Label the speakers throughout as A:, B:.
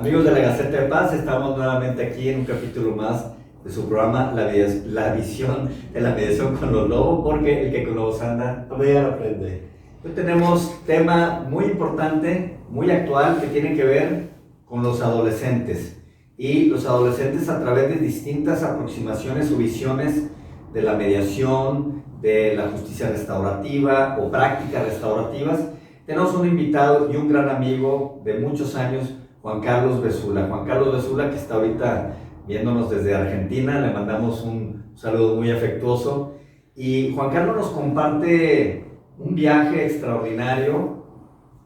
A: Amigos de la Gaceta de Paz, estamos nuevamente aquí en un capítulo más de su programa La visión de la mediación con los lobos, porque el que con lobos anda,
B: a medida aprende.
A: Hoy tenemos tema muy importante, muy actual, que tiene que ver con los adolescentes. Y los adolescentes a través de distintas aproximaciones o visiones de la mediación, de la justicia restaurativa o prácticas restaurativas. Tenemos un invitado y un gran amigo de muchos años, Juan Carlos Bezula. Juan Carlos Bezula, que está ahorita viéndonos desde Argentina, le mandamos un saludo muy afectuoso. Y Juan Carlos nos comparte un viaje extraordinario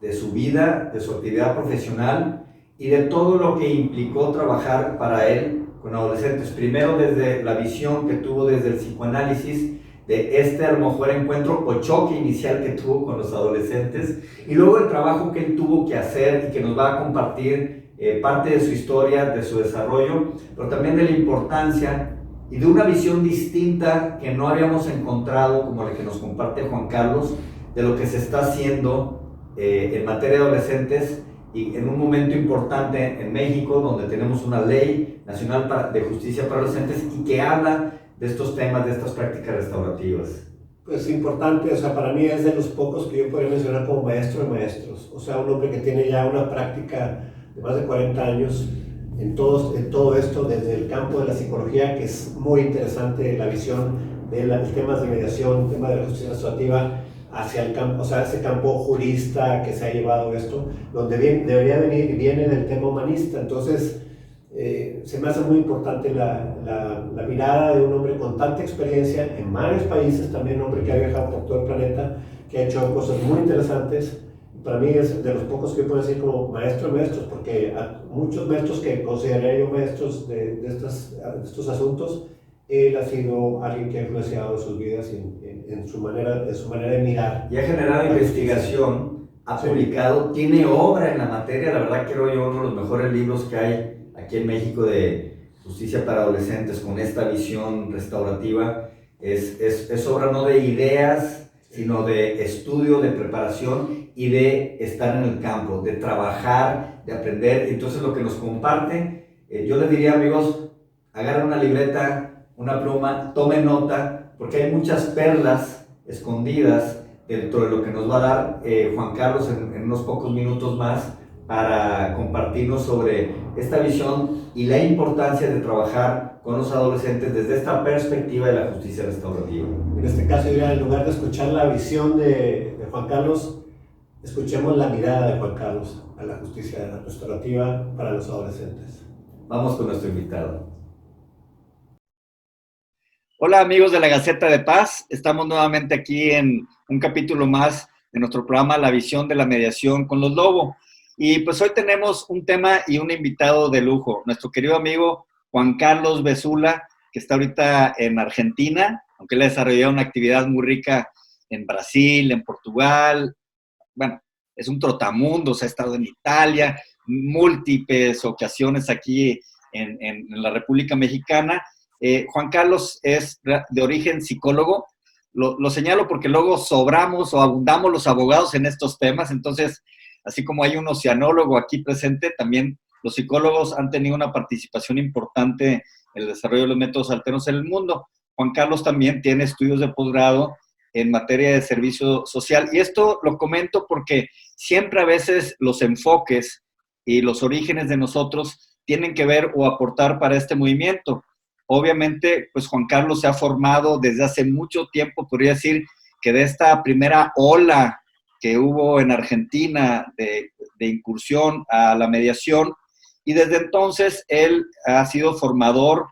A: de su vida, de su actividad profesional y de todo lo que implicó trabajar para él con adolescentes. Primero desde la visión que tuvo desde el psicoanálisis, de este a lo mejor encuentro o choque inicial que tuvo con los adolescentes, y luego el trabajo que él tuvo que hacer y que nos va a compartir parte de su historia, de su desarrollo, pero también de la importancia y de una visión distinta que no habíamos encontrado, como la que nos comparte Juan Carlos, de lo que se está haciendo en materia de adolescentes y en un momento importante en México, donde tenemos una ley nacional de justicia para adolescentes y que habla de estos temas, de estas prácticas restaurativas.
B: Pues importante, o sea, para mí es de los pocos que yo podría mencionar como maestro de maestros, o sea, un hombre que tiene ya una práctica de más de 40 años en todo esto, desde el campo de la psicología, que es muy interesante, la visión de los temas de mediación, tema de la justicia restaurativa, hacia el campo, o sea, ese campo jurista que se ha llevado esto, donde debería venir y viene del tema humanista. Entonces, se me hace muy importante la mirada de un hombre con tanta experiencia en varios países, también un hombre que ha viajado por todo el planeta, que ha hecho cosas muy interesantes. Para mí es de los pocos que puedo decir como maestro de maestros, porque a muchos maestros que consideraría yo maestros de estos asuntos, él ha sido alguien que ha influenciado sus vidas en su manera de mirar.
A: Y ha generado investigación, ha publicado, tiene obra en la materia, la verdad creo yo uno de los mejores libros que hay aquí en México de justicia para adolescentes con esta visión restaurativa. Es obra no de ideas, sino de estudio, de preparación y de estar en el campo, de trabajar, de aprender. Entonces lo que nos comparte, yo les diría, amigos, agarren una libreta, una pluma, tomen nota, porque hay muchas perlas escondidas dentro de lo que nos va a dar Juan Carlos en unos pocos minutos más, para compartirnos sobre esta visión y la importancia de trabajar con los adolescentes desde esta perspectiva de la justicia restaurativa.
B: En este caso, en lugar de escuchar la visión de Juan Carlos, escuchemos la mirada de Juan Carlos a la justicia restaurativa para los adolescentes.
A: Vamos con nuestro invitado. Hola amigos de la Gaceta de Paz, estamos nuevamente aquí en un capítulo más de nuestro programa La visión de la mediación con los lobos. Y pues hoy tenemos un tema y un invitado de lujo, nuestro querido amigo Juan Carlos Bezula, que está ahorita en Argentina, aunque él ha desarrollado una actividad muy rica en Brasil, en Portugal. Bueno, es un trotamundos, ha estado en Italia, múltiples ocasiones aquí en la República Mexicana. Juan Carlos es de origen psicólogo. Lo señalo porque luego sobramos o abundamos los abogados en estos temas, entonces, así como hay un oceanólogo aquí presente, también los psicólogos han tenido una participación importante en el desarrollo de los métodos alternos en el mundo. Juan Carlos también tiene estudios de posgrado en materia de servicio social. Y esto lo comento porque siempre a veces los enfoques y los orígenes de nosotros tienen que ver o aportar para este movimiento. Obviamente, pues Juan Carlos se ha formado desde hace mucho tiempo, podría decir que de esta primera ola que hubo en Argentina de incursión a la mediación, y desde entonces él ha sido formador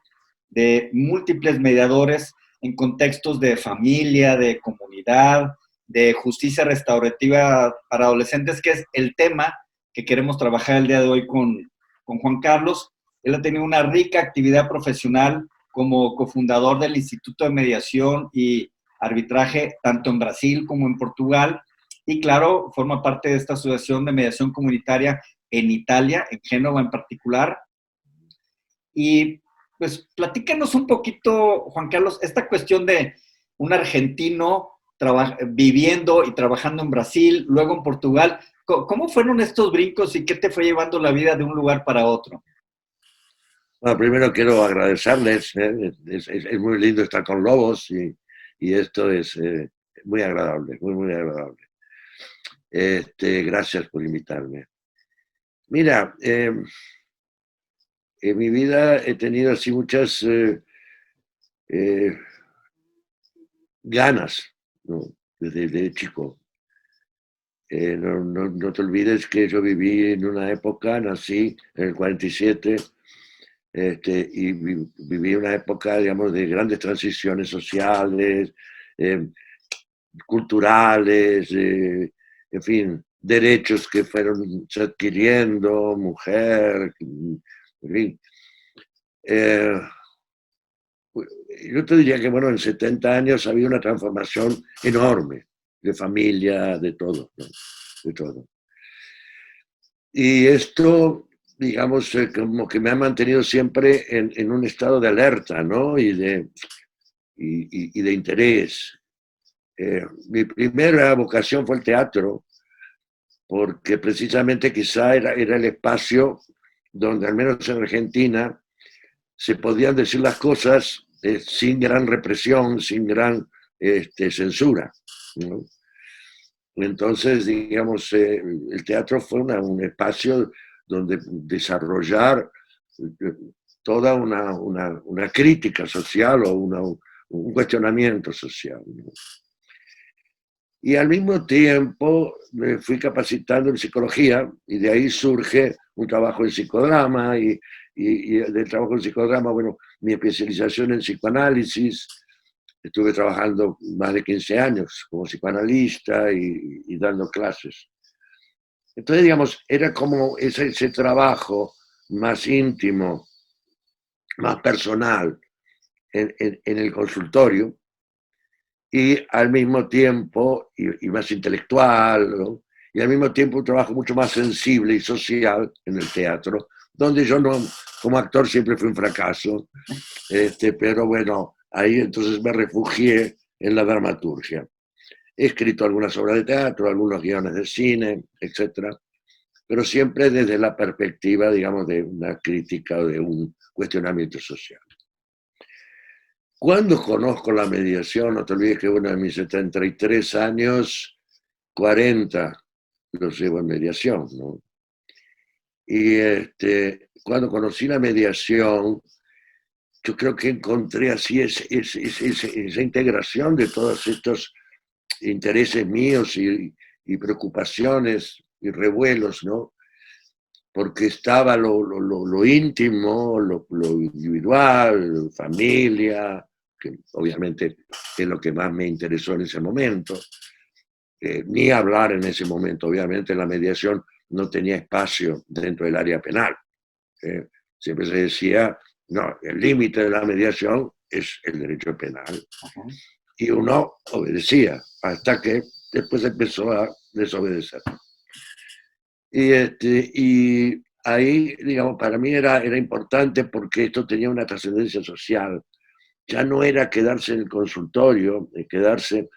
A: de múltiples mediadores en contextos de familia, de comunidad, de justicia restaurativa para adolescentes, que es el tema que queremos trabajar el día de hoy con Juan Carlos. Él ha tenido una rica actividad profesional como cofundador del Instituto de Mediación y Arbitraje, tanto en Brasil como en Portugal, y claro, forma parte de esta asociación de mediación comunitaria en Italia, en Génova en particular. Y pues platícanos un poquito, Juan Carlos, esta cuestión de un argentino viviendo y trabajando en Brasil, luego en Portugal. ¿Cómo fueron estos brincos y qué te fue llevando la vida de un lugar para otro?
C: Bueno, primero quiero agradecerles, es muy lindo estar con Lobos y esto es muy agradable, muy, muy agradable. Gracias por invitarme. Mira, en mi vida he tenido así muchas eh, ganas, ¿no? Desde chico. No te olvides que yo viví en una época, nací en el 47, y viví una época, digamos, de grandes transiciones sociales, eh, culturales, en fin, derechos que fueron se adquiriendo, mujer, en fin. Eh, yo te diría que, bueno, en 70 años había una transformación enorme de familia, de todo, ¿no? De todo. Y esto, digamos, como que me ha mantenido siempre en un estado de alerta, ¿no? Y de interés. Mi primera vocación fue el teatro, porque precisamente quizá era el espacio donde, al menos en Argentina, se podían decir las cosas sin gran represión, sin gran censura, ¿no? Entonces, digamos, el teatro fue un espacio donde desarrollar toda una crítica social o un cuestionamiento social, ¿no? Y al mismo tiempo me fui capacitando en psicología y de ahí surge un trabajo en psicodrama y del trabajo en psicodrama, bueno, mi especialización en psicoanálisis. Estuve trabajando más de 15 años como psicoanalista y dando clases. Entonces, digamos, era como ese trabajo más íntimo, más personal en el consultorio y al mismo tiempo, y más intelectual, ¿no? Y al mismo tiempo un trabajo mucho más sensible y social en el teatro, donde yo no, como actor siempre fui un fracaso, pero bueno, ahí entonces me refugié en la dramaturgia. He escrito algunas obras de teatro, algunos guiones de cine, etcétera, pero siempre desde la perspectiva, digamos, de una crítica o de un cuestionamiento social. Cuando conozco la mediación, no te olvides que uno de mis 73 años, 40 los llevo en mediación, ¿no? Y cuando conocí la mediación, yo creo que encontré así esa integración de todos estos intereses míos y preocupaciones y revuelos, ¿no? Porque estaba lo íntimo, lo individual, familia, que obviamente es lo que más me interesó en ese momento. Ni hablar en ese momento, obviamente la mediación no tenía espacio dentro del área penal. Siempre se decía, no, el límite de la mediación es el derecho penal. Uh-huh. Y uno obedecía hasta que después empezó a desobedecer. Y ahí, digamos, para mí era importante porque esto tenía una trascendencia social. Ya no era quedarse en el consultorio, quedarse,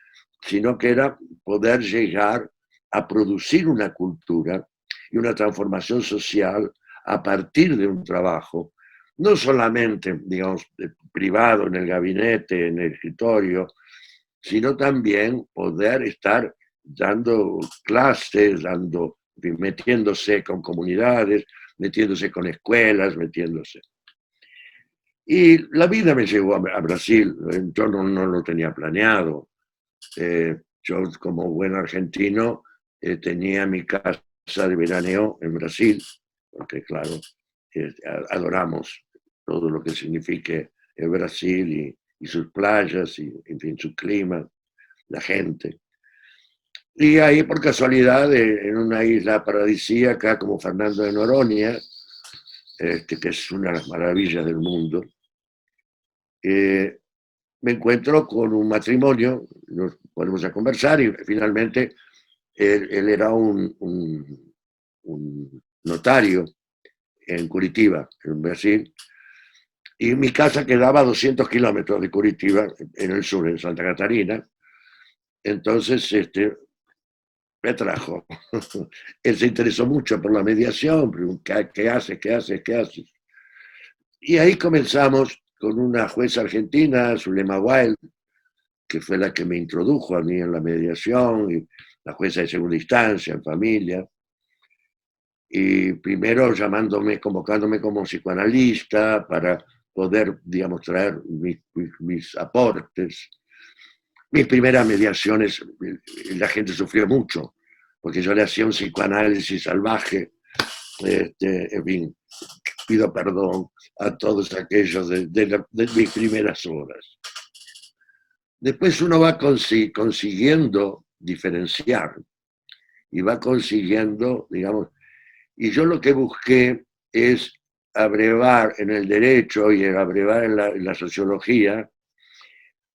C: sino que era poder llegar a producir una cultura y una transformación social a partir de un trabajo, no solamente, digamos, privado, en el gabinete, en el escritorio, sino también poder estar dando clases, metiéndose con comunidades, metiéndose con escuelas, metiéndose. Y la vida me llevó a Brasil, yo no lo tenía planeado. Yo, como buen argentino, tenía mi casa de veraneo en Brasil, porque claro, adoramos todo lo que signifique el Brasil y sus playas, y en fin, su clima, la gente. Y ahí, por casualidad, en una isla paradisíaca como Fernando de Noronha, que es una de las maravillas del mundo, me encuentro con un matrimonio, nos ponemos a conversar y finalmente él era un notario en Curitiba, en Brasil, y mi casa quedaba a 200 kilómetros de Curitiba, en el sur, en Santa Catarina. Entonces, me atrajo. Él se interesó mucho por la mediación, preguntó, ¿qué haces? ¿Qué haces? ¿Qué haces? Y ahí comenzamos con una jueza argentina, Zulema Wild, que fue la que me introdujo a mí en la mediación, y la jueza de segunda instancia, en familia. Y primero llamándome, convocándome como psicoanalista para poder, digamos, traer mis aportes. Mis primeras mediaciones, la gente sufrió mucho, porque yo le hacía un psicoanálisis salvaje, en fin, pido perdón a todos aquellos de mis primeras horas. Después uno va consiguiendo diferenciar y va consiguiendo, digamos, y yo lo que busqué es abrevar en el derecho y abrevar en la sociología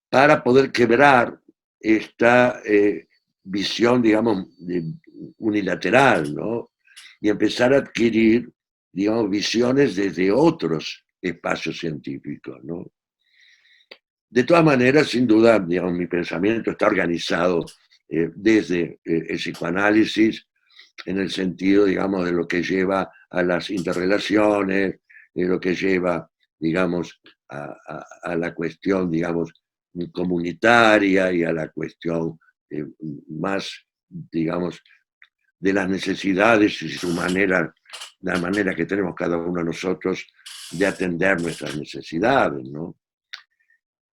C: para poder quebrar esta visión, digamos, unilateral, ¿no? Y empezar a adquirir, digamos, visiones desde otros espacios científicos, ¿no? De todas maneras, sin duda, digamos, mi pensamiento está organizado desde el psicoanálisis, en el sentido, digamos, de lo que lleva a las interrelaciones, de lo que lleva, digamos, a la cuestión, digamos, comunitaria y a la cuestión más, digamos, de las necesidades y su manera, la manera que tenemos cada uno de nosotros de atender nuestras necesidades, ¿no?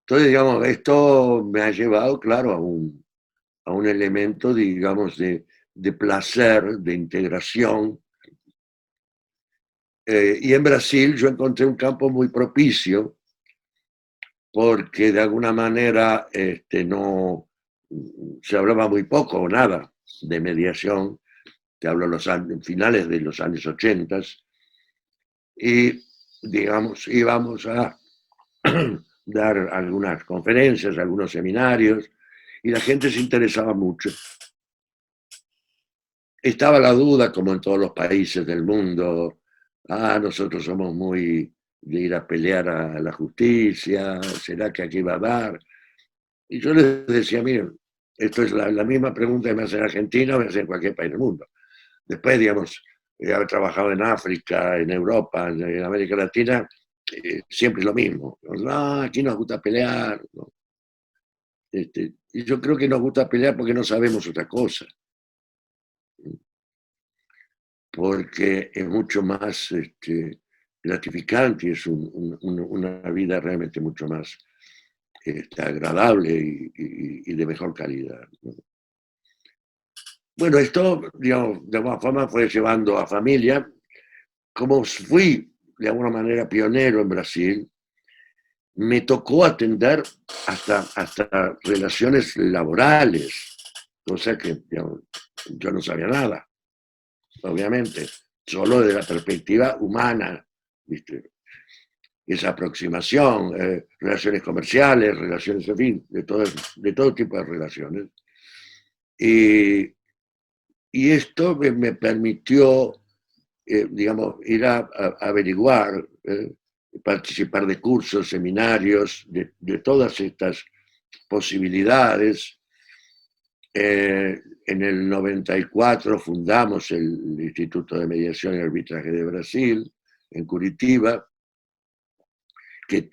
C: Entonces, digamos, esto me ha llevado, claro, a un elemento, digamos, de placer, de integración. Y en Brasil yo encontré un campo muy propicio porque de alguna manera no se hablaba muy poco o nada de mediación, te hablo los años, finales de los años 80, y digamos íbamos a dar algunas conferencias, algunos seminarios, y la gente se interesaba mucho. Estaba la duda, como en todos los países del mundo, nosotros somos muy de ir a pelear a la justicia, ¿será que aquí va a dar? Y yo les decía, miren, esto es la misma pregunta que me hacen en Argentina o me hacen en cualquier país del mundo. Después, digamos, haber trabajado en África, en Europa, en América Latina, siempre es lo mismo. No, aquí nos gusta pelear, ¿no? Y yo creo que nos gusta pelear porque no sabemos otra cosa. Porque es mucho más gratificante y es una vida realmente mucho más agradable y de mejor calidad, ¿no? Bueno, esto, digamos, de alguna forma fue llevando a familia. Como fui de alguna manera pionero en Brasil, me tocó atender hasta relaciones laborales, cosa que, digamos, yo no sabía nada, obviamente, solo de la perspectiva humana, ¿viste? Esa aproximación, relaciones comerciales, relaciones, en fin, de todo tipo de relaciones. Y esto me permitió, digamos, ir a averiguar, participar de cursos, seminarios, de todas estas posibilidades. En el 94 fundamos el Instituto de Mediación y Arbitraje de Brasil, en Curitiba, que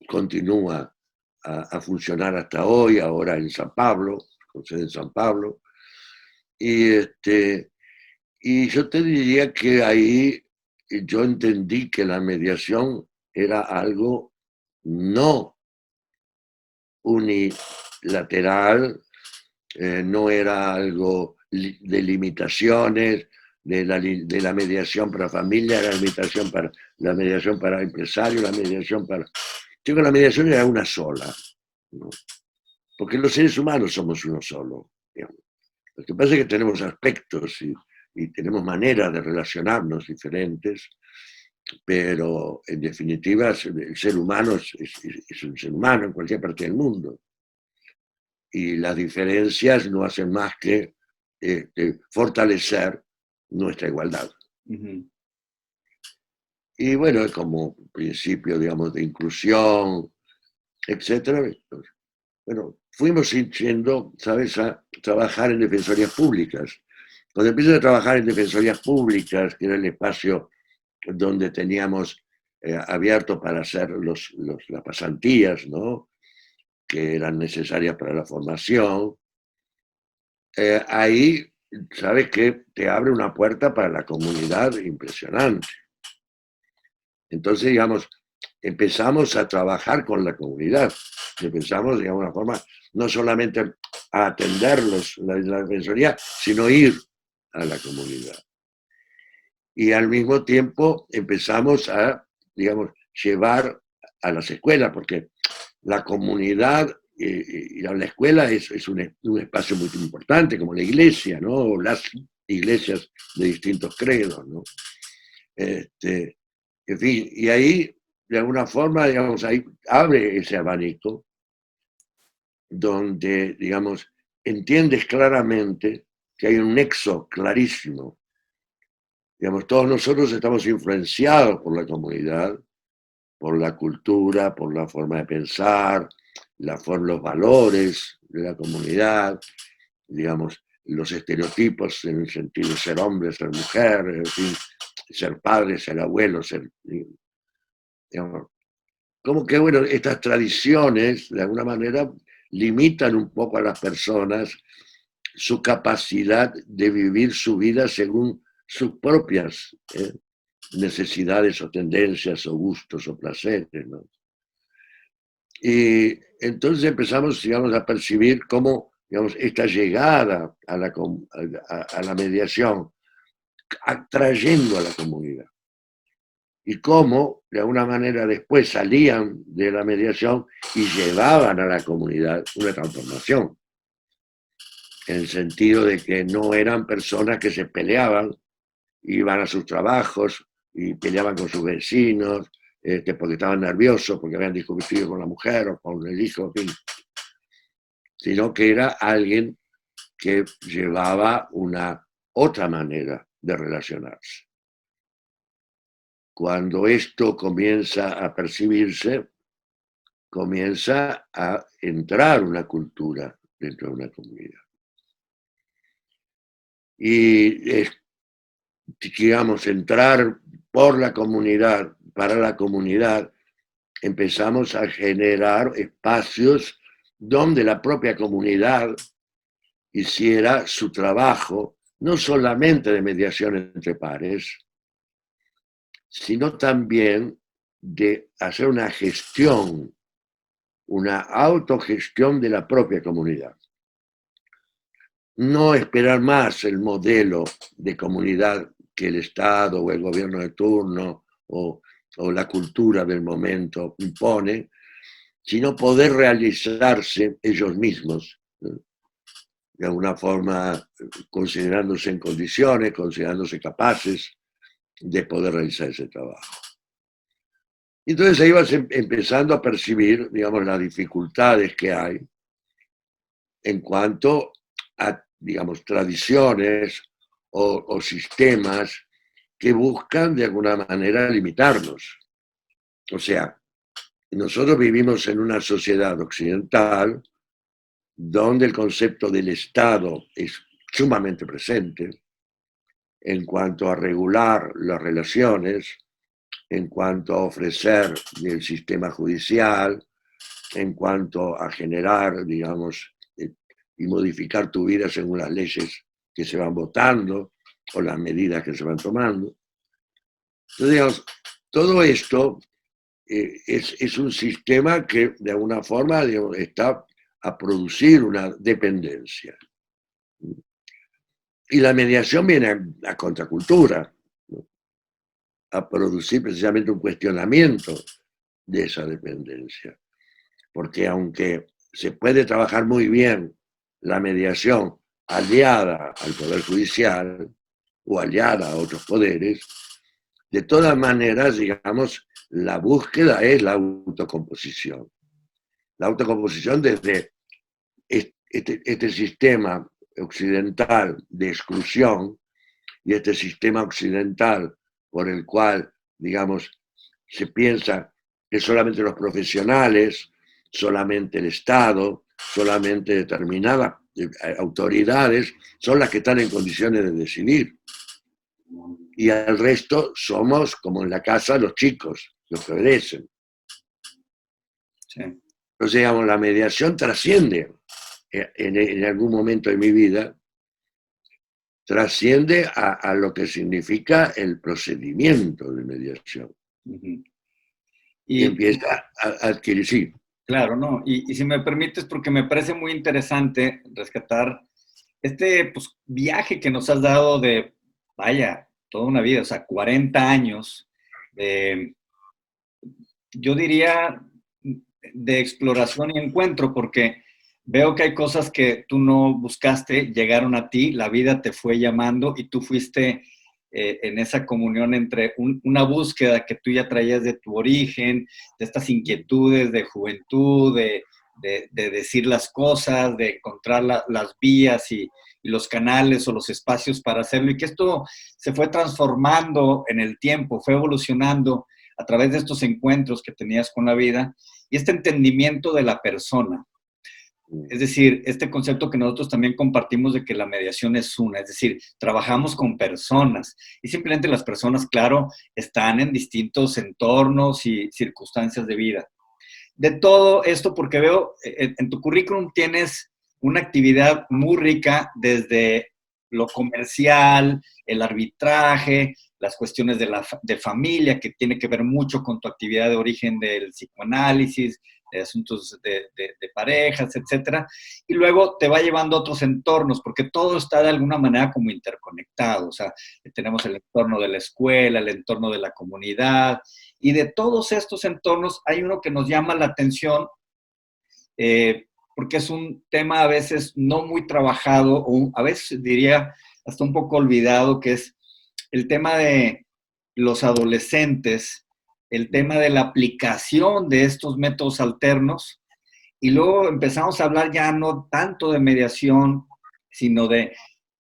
C: continúa a funcionar hasta hoy, ahora en San Pablo, con sede en San Pablo. Y yo te diría que ahí yo entendí que la mediación era algo no unilateral, no era algo de limitaciones, de la mediación para familia, la mediación para empresarios, la mediación para... Yo creo que la mediación era una sola, ¿no? Porque los seres humanos somos uno solo, digamos. Lo que pasa es que tenemos aspectos y tenemos maneras de relacionarnos diferentes, pero en definitiva el ser humano es un ser humano en cualquier parte del mundo. Y las diferencias no hacen más que fortalecer nuestra igualdad. Uh-huh. Y bueno, es como principio, digamos, de inclusión, etcétera. bueno, fuimos yendo, ¿sabes?, a trabajar en defensorías públicas. Cuando empiezas a trabajar en defensorías públicas, que era el espacio donde teníamos abierto para hacer las pasantías, ¿no?, que eran necesarias para la formación, ahí, sabes que te abre una puerta para la comunidad impresionante. Entonces, digamos, empezamos a trabajar con la comunidad, empezamos, de alguna forma, no solamente a atenderlos la defensoría, sino ir a la comunidad. Y al mismo tiempo empezamos a, digamos, llevar a las escuelas, porque la comunidad y la escuela es un espacio muy importante, como la iglesia, ¿no? Las iglesias de distintos credos, ¿no? En fin, y ahí, de alguna forma, digamos, ahí abre ese abanico donde, digamos, entiendes claramente que hay un nexo clarísimo. Digamos, todos nosotros estamos influenciados por la comunidad, por la cultura, por la forma de pensar, los valores de la comunidad, digamos, los estereotipos en el sentido de ser hombre, ser mujer, en fin, ser padre, ser abuelo, ser... Digamos, como que, bueno, estas tradiciones, de alguna manera, limitan un poco a las personas su capacidad de vivir su vida según sus propias necesidades o tendencias o gustos o placeres, ¿no? Y entonces empezamos, digamos, a percibir cómo, digamos, esta llegada a la mediación, atrayendo a la comunidad. Y cómo, de alguna manera, después salían de la mediación y llevaban a la comunidad una transformación. En el sentido de que no eran personas que se peleaban, iban a sus trabajos y peleaban con sus vecinos, porque estaban nerviosos, porque habían discutido con la mujer o con el hijo, en fin. Sino que era alguien que llevaba una otra manera de relacionarse. Cuando esto comienza a percibirse, comienza a entrar una cultura dentro de una comunidad. Y digamos, entrar por la comunidad, para la comunidad, empezamos a generar espacios donde la propia comunidad hiciera su trabajo, no solamente de mediación entre pares, sino también de hacer una gestión, una autogestión de la propia comunidad. No esperar más el modelo de comunidad que el Estado o el gobierno de turno o la cultura del momento impone, sino poder realizarse ellos mismos, ¿no?, de alguna forma considerándose en condiciones, considerándose capaces de poder realizar ese trabajo. Entonces ahí vas empezando a percibir, digamos, las dificultades que hay en cuanto a, digamos, tradiciones o sistemas que buscan de alguna manera limitarnos. O sea, nosotros vivimos en una sociedad occidental donde el concepto del Estado es sumamente presente en cuanto a regular las relaciones, en cuanto a ofrecer el sistema judicial, en cuanto a generar, digamos, y modificar tu vida según las leyes que se van votando o las medidas que se van tomando. Entonces, digamos, todo esto es un sistema que de alguna forma, digamos, está a producir una dependencia. Y la mediación viene a contracultura, ¿no?, a producir precisamente un cuestionamiento de esa dependencia. Porque aunque se puede trabajar muy bien la mediación aliada al Poder Judicial o aliada a otros poderes, de todas maneras, digamos, la búsqueda es la autocomposición. La autocomposición desde este sistema occidental de exclusión y este sistema occidental por el cual, digamos, se piensa que solamente los profesionales, solamente el Estado, solamente determinadas autoridades son las que están en condiciones de decidir. Y al resto somos, como en la casa, los chicos, los que obedecen.
A: Sí.
C: Entonces, digamos, la mediación trasciende en algún momento de mi vida, trasciende a lo que significa el procedimiento de mediación.
A: Uh-huh.
C: Y empieza a adquirir, sí.
A: Claro, ¿no? Y si me permites, porque me parece muy interesante rescatar este pues, viaje que nos has dado de, vaya, toda una vida, o sea, 40 años, yo diría, de exploración y encuentro, porque veo que hay cosas que tú no buscaste, llegaron a ti, la vida te fue llamando y tú fuiste en esa comunión entre una búsqueda que tú ya traías de tu origen, de estas inquietudes de juventud, de decir las cosas, de encontrar las vías y los canales o los espacios para hacerlo, y que esto se fue transformando en el tiempo, fue evolucionando a través de estos encuentros que tenías con la vida y este entendimiento de la persona. Es decir, este concepto que nosotros también compartimos de que la mediación es una, es decir, trabajamos con personas y simplemente las personas, claro, están en distintos entornos y circunstancias de vida. De todo esto, porque veo en tu currículum tienes una actividad muy rica desde lo comercial, el arbitraje, las cuestiones de familia, que tiene que ver mucho con tu actividad de origen del psicoanálisis, de asuntos de parejas, etcétera, y luego te va llevando a otros entornos, porque todo está de alguna manera como interconectado, o sea, tenemos el entorno de la escuela, el entorno de la comunidad, y de todos estos entornos hay uno que nos llama la atención, porque es un tema a veces no muy trabajado, o a veces diría hasta un poco olvidado, que es el tema de los adolescentes, el tema de la aplicación de estos métodos alternos, y luego empezamos a hablar ya no tanto de mediación, sino de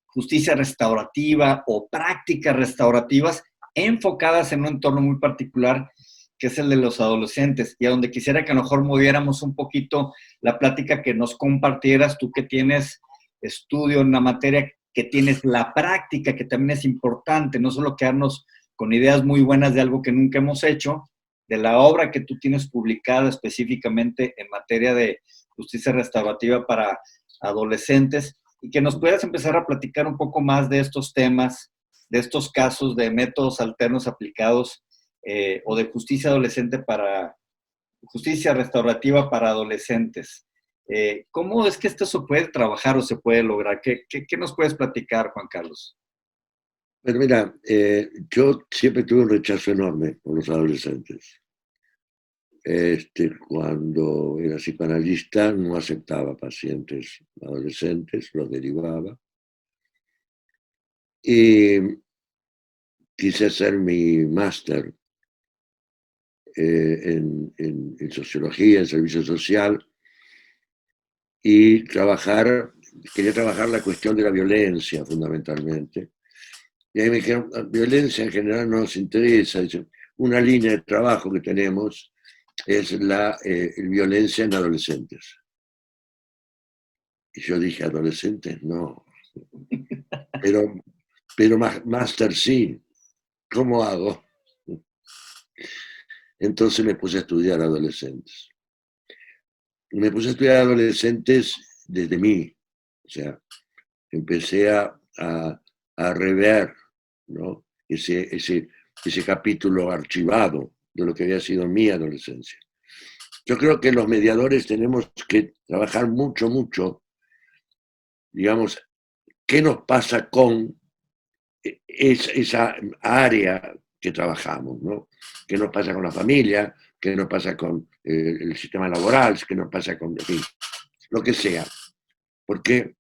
A: justicia restaurativa o prácticas restaurativas enfocadas en un entorno muy particular, que es el de los adolescentes, y a donde quisiera que a lo mejor moviéramos un poquito la plática, que nos compartieras tú que tienes estudio en la materia, que tienes la práctica, que también es importante, no solo quedarnos con ideas muy buenas de algo que nunca hemos hecho, de la obra que tú tienes publicada específicamente en materia de justicia restaurativa para adolescentes, y que nos puedas empezar a platicar un poco más de estos temas, de estos casos de métodos alternos aplicados o de justicia adolescente para justicia restaurativa para adolescentes. ¿Cómo es que esto se puede trabajar o se puede lograr? ¿Qué nos puedes platicar, Juan Carlos?
C: Pero mira, yo siempre tuve un rechazo enorme por los adolescentes. Cuando era psicoanalista no aceptaba pacientes adolescentes, los derivaba. Y quise hacer mi máster en sociología, en servicio social, y quería trabajar la cuestión de la violencia fundamentalmente. Y ahí me dijeron, la violencia en general no nos interesa. Una línea de trabajo que tenemos es la violencia en adolescentes. Y yo dije, adolescentes no. Pero máster sí. ¿Cómo hago? Entonces me puse a estudiar adolescentes. Me puse a estudiar adolescentes desde mí. O sea, empecé a rever, ¿no? ese capítulo archivado de lo que había sido mi adolescencia. Yo creo que los mediadores tenemos que trabajar mucho, digamos, qué nos pasa con esa área que trabajamos, ¿no? ¿Qué nos pasa con la familia? ¿Qué nos pasa con el sistema laboral? ¿Qué nos pasa con, en fin, lo que sea? Porque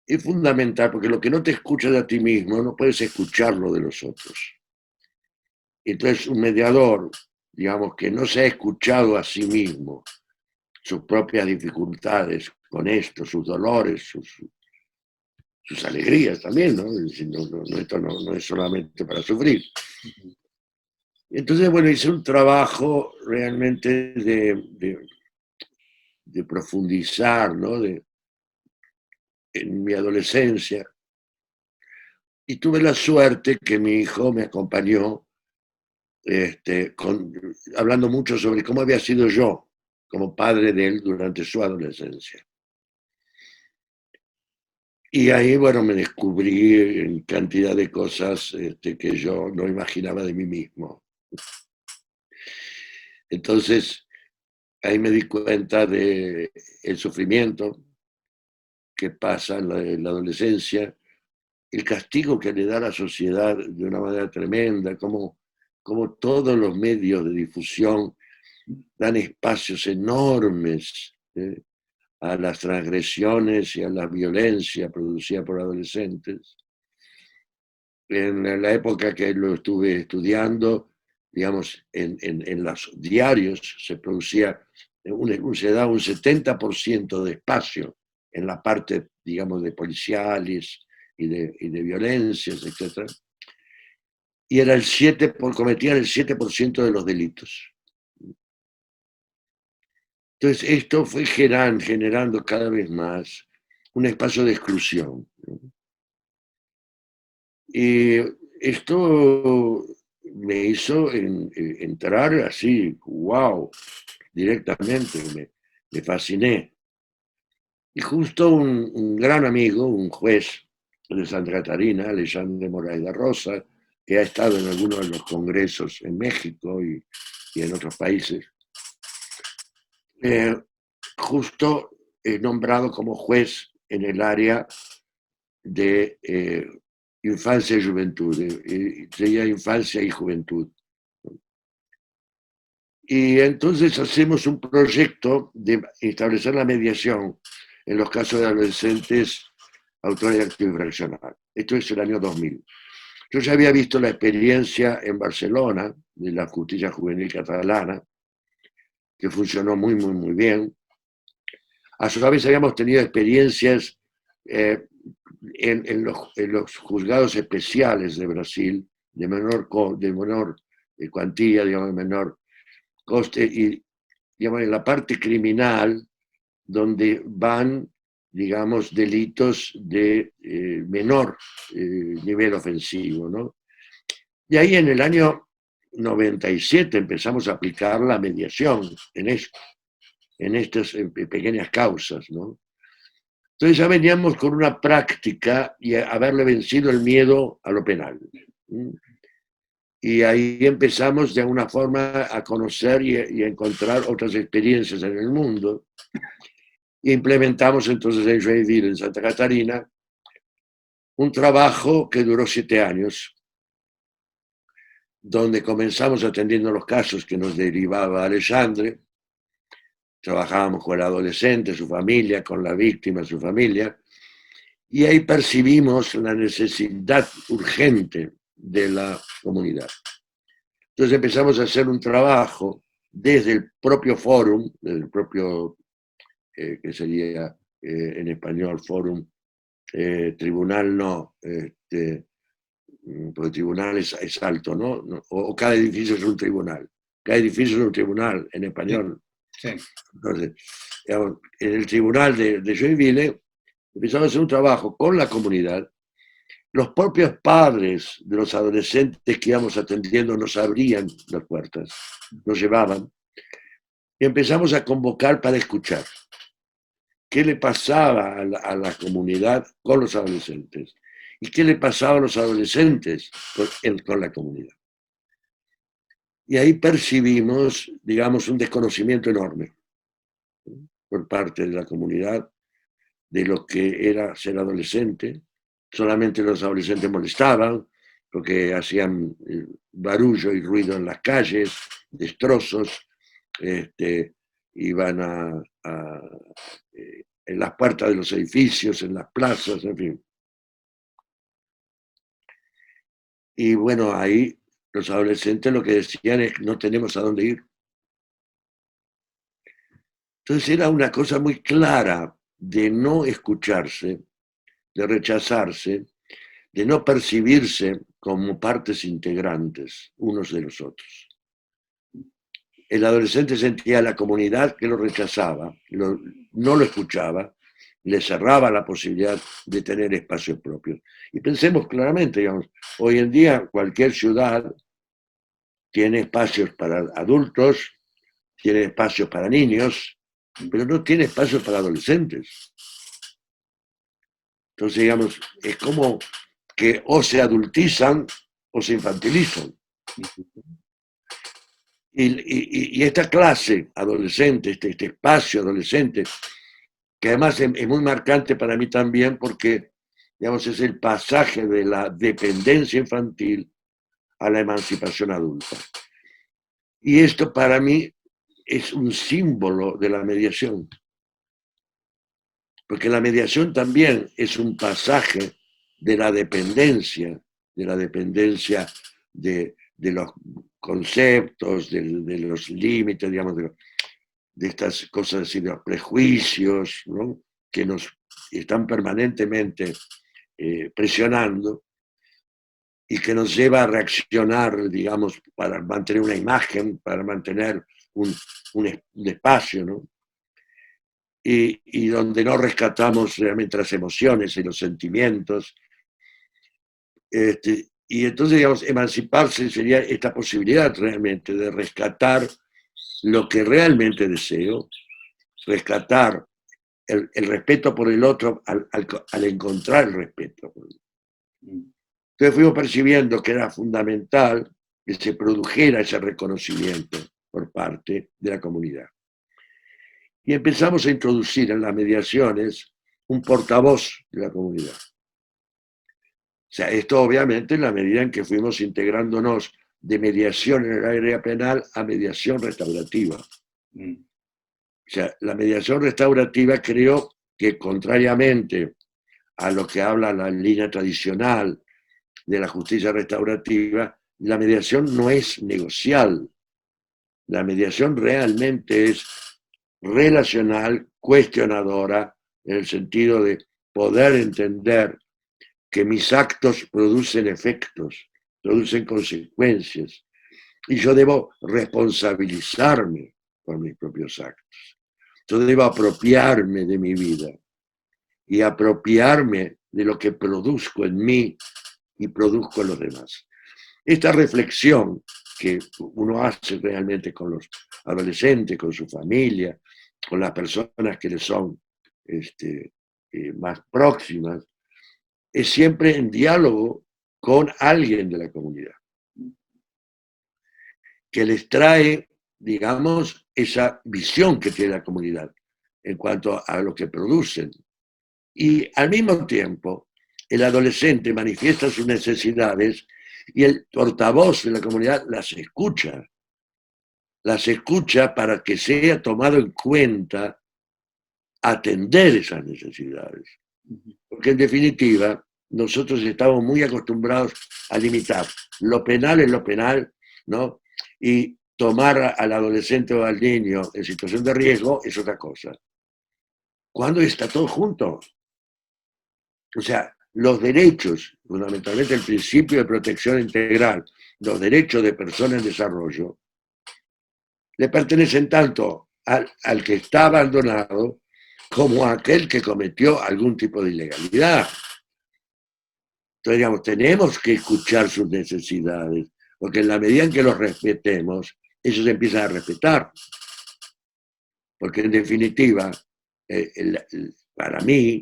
C: es fundamental, porque lo que no te escuchas de a ti mismo, no puedes escucharlo de los otros. Entonces, un mediador, digamos, que no se ha escuchado a sí mismo, sus propias dificultades con esto, sus dolores, sus alegrías también, ¿no? Esto no es solamente para sufrir. Entonces, bueno, hice un trabajo realmente de de profundizar, ¿no? En mi adolescencia. Y tuve la suerte que mi hijo me acompañó hablando mucho sobre cómo había sido yo como padre de él durante su adolescencia. Y ahí, bueno, me descubrí en cantidad de cosas que yo no imaginaba de mí mismo. Entonces, ahí me di cuenta de el sufrimiento que pasa en la adolescencia, el castigo que le da la sociedad de una manera tremenda, como todos los medios de difusión dan espacios enormes a las transgresiones y a la violencia producida por adolescentes. En la época que lo estuve estudiando, digamos, en los diarios se producía, se daba un 70% de espacio en la parte, digamos, de policiales y de violencias, etc. Y era cometían el 7% de los delitos. Entonces, esto fue generando cada vez más un espacio de exclusión. Y esto me hizo entrar así, wow, directamente, me fasciné. Y justo un gran amigo, un juez de Santa Catarina, Alexandre Moraes da Rosa, que ha estado en algunos de los congresos en México y en otros países, justo nombrado como juez en el área de infancia y juventud, sería infancia y juventud. Y entonces hacemos un proyecto de establecer la mediación en los casos de adolescentes autores de acto infraccional. Esto es el año 2000. Yo ya había visto la experiencia en Barcelona de la justicia juvenil catalana, que funcionó muy, muy, muy bien. A su vez habíamos tenido experiencias en los juzgados especiales de Brasil, de menor cuantía, digamos, de menor coste, y digamos, en la parte criminal, donde van, digamos, delitos de menor nivel ofensivo, ¿no? Y ahí en el año 97 empezamos a aplicar la mediación en estas pequeñas causas, ¿no? Entonces ya veníamos con una práctica y haberle vencido el miedo a lo penal. Y ahí empezamos de alguna forma a conocer y a encontrar otras experiencias en el mundo. Y implementamos entonces en Joinville, en Santa Catarina, un trabajo que duró 7 años, donde comenzamos atendiendo los casos que nos derivaba Alexandre. Trabajábamos con el adolescente, su familia, con la víctima, su familia, y ahí percibimos la necesidad urgente de la comunidad. Entonces empezamos a hacer un trabajo desde el propio fórum, desde el propio, que sería en español fórum, tribunal no, porque tribunal es alto, ¿no? O cada edificio es un tribunal. Cada edificio es un tribunal en español.
A: Sí.
C: Entonces, digamos, en el tribunal de Joinville empezamos a hacer un trabajo con la comunidad. Los propios padres de los adolescentes que íbamos atendiendo nos abrían las puertas, nos llevaban, y empezamos a convocar para escuchar qué le pasaba a la comunidad con los adolescentes y qué le pasaba a los adolescentes con la comunidad. Y ahí percibimos, digamos, un desconocimiento enorme por parte de la comunidad de lo que era ser adolescente. Solamente los adolescentes molestaban porque hacían barullo y ruido en las calles, destrozos, iban en las puertas de los edificios, en las plazas, en fin. Y bueno, ahí los adolescentes lo que decían es que no tenemos a dónde ir. Entonces era una cosa muy clara de no escucharse, de rechazarse, de no percibirse como partes integrantes unos de los otros. el adolescente sentía la comunidad que lo rechazaba, no lo escuchaba, le cerraba la posibilidad de tener espacios propios. Y pensemos claramente, digamos, hoy en día cualquier ciudad tiene espacios para adultos, tiene espacios para niños, pero no tiene espacios para adolescentes. Entonces, digamos, es como que o se adultizan o se infantilizan. Y esta clase adolescente, este espacio adolescente, que además es muy marcante para mí también porque, digamos, es el pasaje de la dependencia infantil a la emancipación adulta. Y esto para mí es un símbolo de la mediación, porque la mediación también es un pasaje de la dependencia de los conceptos, de los límites, digamos, de estas cosas así, de los prejuicios, ¿no? Que nos están permanentemente presionando y que nos lleva a reaccionar, digamos, para mantener una imagen, para mantener un espacio, ¿no? Y donde no rescatamos realmente las emociones y los sentimientos. Y entonces, digamos, emanciparse sería esta posibilidad realmente de rescatar lo que realmente deseo, rescatar el respeto por el otro al encontrar el respeto. Entonces fuimos percibiendo que era fundamental que se produjera ese reconocimiento por parte de la comunidad. Y empezamos a introducir en las mediaciones un portavoz de la comunidad. O sea, esto obviamente en la medida en que fuimos integrándonos de mediación en el área penal a mediación restaurativa. O sea, la mediación restaurativa creo que contrariamente a lo que habla la línea tradicional de la justicia restaurativa, la mediación no es negocial. La mediación realmente es relacional, cuestionadora, en el sentido de poder entender que mis actos producen efectos, producen consecuencias, y yo debo responsabilizarme por mis propios actos. Yo debo apropiarme de mi vida y apropiarme de lo que produzco en mí y produzco en los demás. Esta reflexión que uno hace realmente con los adolescentes, con su familia, con las personas que le son más próximas, es siempre en diálogo con alguien de la comunidad, que les trae, digamos, esa visión que tiene la comunidad en cuanto a lo que producen. Y al mismo tiempo, el adolescente manifiesta sus necesidades y el portavoz de la comunidad las escucha para que sea tomado en cuenta atender esas necesidades. Porque en definitiva, nosotros estamos muy acostumbrados a limitar. Lo penal es lo penal, ¿no? Y tomar al adolescente o al niño en situación de riesgo es otra cosa. ¿Cuándo está todo junto? O sea, los derechos, fundamentalmente el principio de protección integral, los derechos de personas en desarrollo, le pertenecen tanto al que está abandonado como a aquel que cometió algún tipo de ilegalidad. Entonces, digamos, tenemos que escuchar sus necesidades, porque en la medida en que los respetemos, ellos se empiezan a respetar. Porque en definitiva, para mí,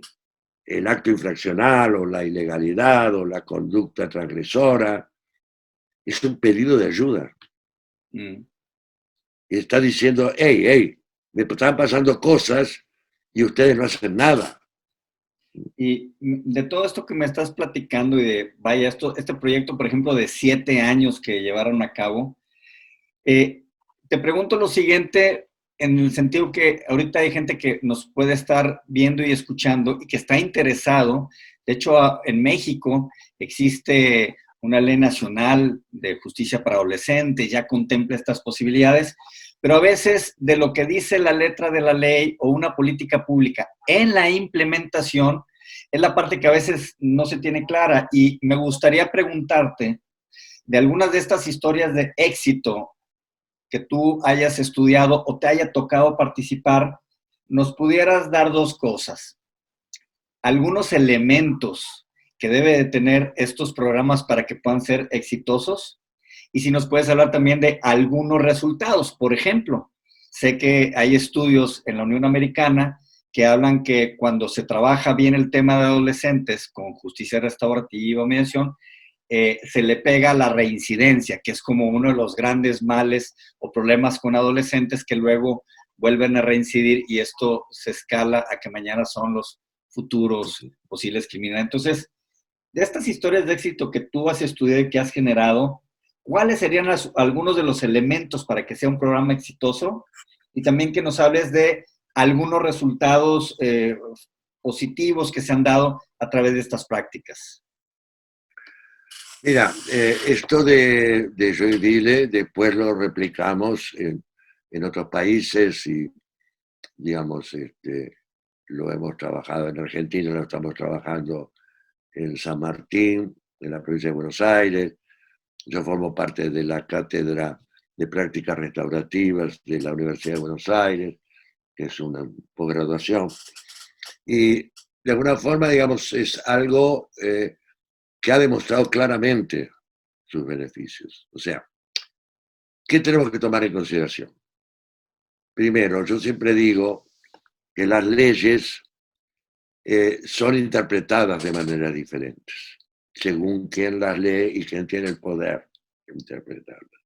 C: el acto infraccional o la ilegalidad o la conducta transgresora es un pedido de ayuda. Y está diciendo, hey, me están pasando cosas y ustedes no hacen nada.
A: Y de todo esto que me estás platicando y de, vaya, este proyecto, por ejemplo, de 7 años que llevaron a cabo, te pregunto lo siguiente, en el sentido que ahorita hay gente que nos puede estar viendo y escuchando y que está interesado. De hecho, en México existe una ley nacional de justicia para adolescentes, ya contempla estas posibilidades, pero a veces de lo que dice la letra de la ley o una política pública en la implementación es la parte que a veces no se tiene clara. Y me gustaría preguntarte de algunas de estas historias de éxito que tú hayas estudiado o te haya tocado participar, nos pudieras dar dos cosas. Algunos elementos que debe de tener estos programas para que puedan ser exitosos. Y si nos puedes hablar también de algunos resultados. Por ejemplo, sé que hay estudios en la Unión Americana que hablan que cuando se trabaja bien el tema de adolescentes con justicia restaurativa o mediación, se le pega la reincidencia, que es como uno de los grandes males o problemas con adolescentes que luego vuelven a reincidir y esto se escala a que mañana son los futuros posibles criminales. Entonces, de estas historias de éxito que tú has estudiado y que has generado, ¿cuáles serían algunos de los elementos para que sea un programa exitoso? Y también que nos hables de algunos resultados positivos que se han dado a través de estas prácticas.
C: Mira, esto de Joinville después lo replicamos en otros países y, digamos, lo hemos trabajado en Argentina, lo estamos trabajando en San Martín, en la provincia de Buenos Aires. Yo formo parte de la Cátedra de Prácticas Restaurativas de la Universidad de Buenos Aires, que es una posgraduación. Y de alguna forma, digamos, es algo que ha demostrado claramente sus beneficios. O sea, ¿qué tenemos que tomar en consideración? Primero, yo siempre digo que las leyes son interpretadas de maneras diferentes, según quién las lee y quién tiene el poder de interpretarlas.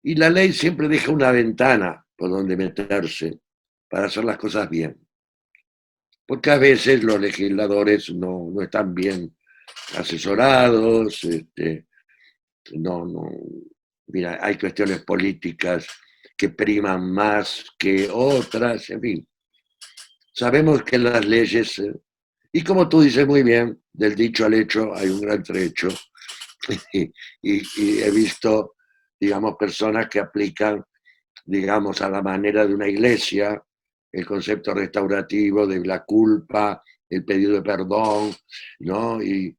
C: Y la ley siempre deja una ventana por donde meterse para hacer las cosas bien. Porque a veces los legisladores no están bien asesorados, mira, hay cuestiones políticas que priman más que otras, en fin. Sabemos que las leyes, y como tú dices muy bien, del dicho al hecho hay un gran trecho, y he visto, digamos, personas que aplican, digamos, a la manera de una iglesia, el concepto restaurativo de la culpa, el pedido de perdón, ¿no? Y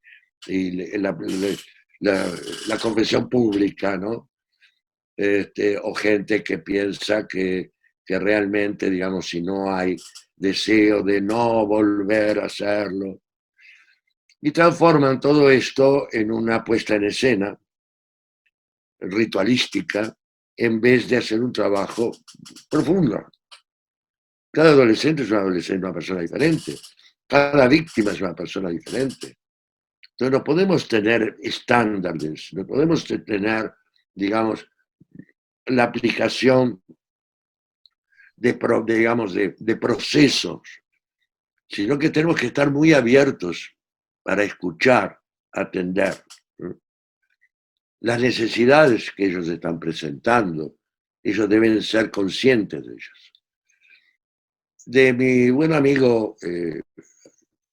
C: la confesión pública, ¿no? O gente que piensa que realmente, digamos, si no hay deseo de no volver a hacerlo, y transforman todo esto en una puesta en escena ritualística en vez de hacer un trabajo profundo. Cada adolescente es una persona diferente, cada víctima es una persona diferente. Entonces no podemos tener estándares, no podemos tener, digamos, la aplicación de procesos, sino que tenemos que estar muy abiertos para escuchar, atender, ¿no? Las necesidades que ellos están presentando, ellos deben ser conscientes de ellas. De mi buen amigo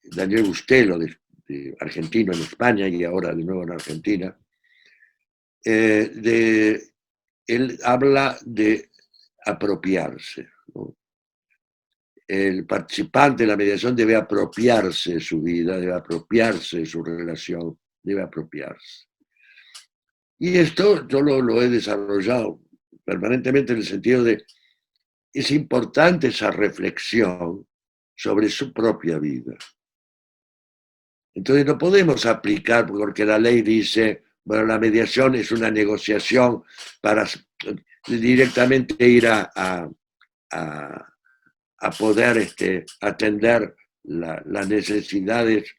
C: Daniel Bustelo, argentino en España y ahora de nuevo en Argentina, él habla de apropiarse, ¿no? El participante de la mediación debe apropiarse de su vida, debe apropiarse de su relación, debe apropiarse. Y esto yo lo he desarrollado permanentemente en el sentido de, es importante esa reflexión sobre su propia vida. Entonces no podemos aplicar, porque la ley dice, bueno, la mediación es una negociación para directamente ir a poder atender las necesidades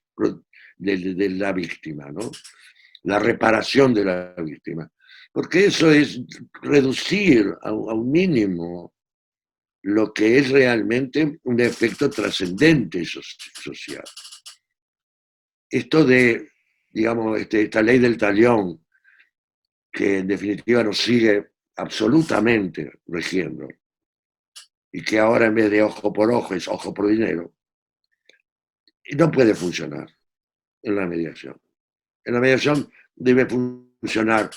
C: de la víctima, ¿no? La reparación de la víctima. Porque eso es reducir a un mínimo lo que es realmente un efecto trascendente social. Esto de, digamos, esta ley del talión, que en definitiva nos sigue absolutamente rigiendo, y que ahora en vez de ojo por ojo es ojo por dinero, no puede funcionar en la mediación. En la mediación debe funcionar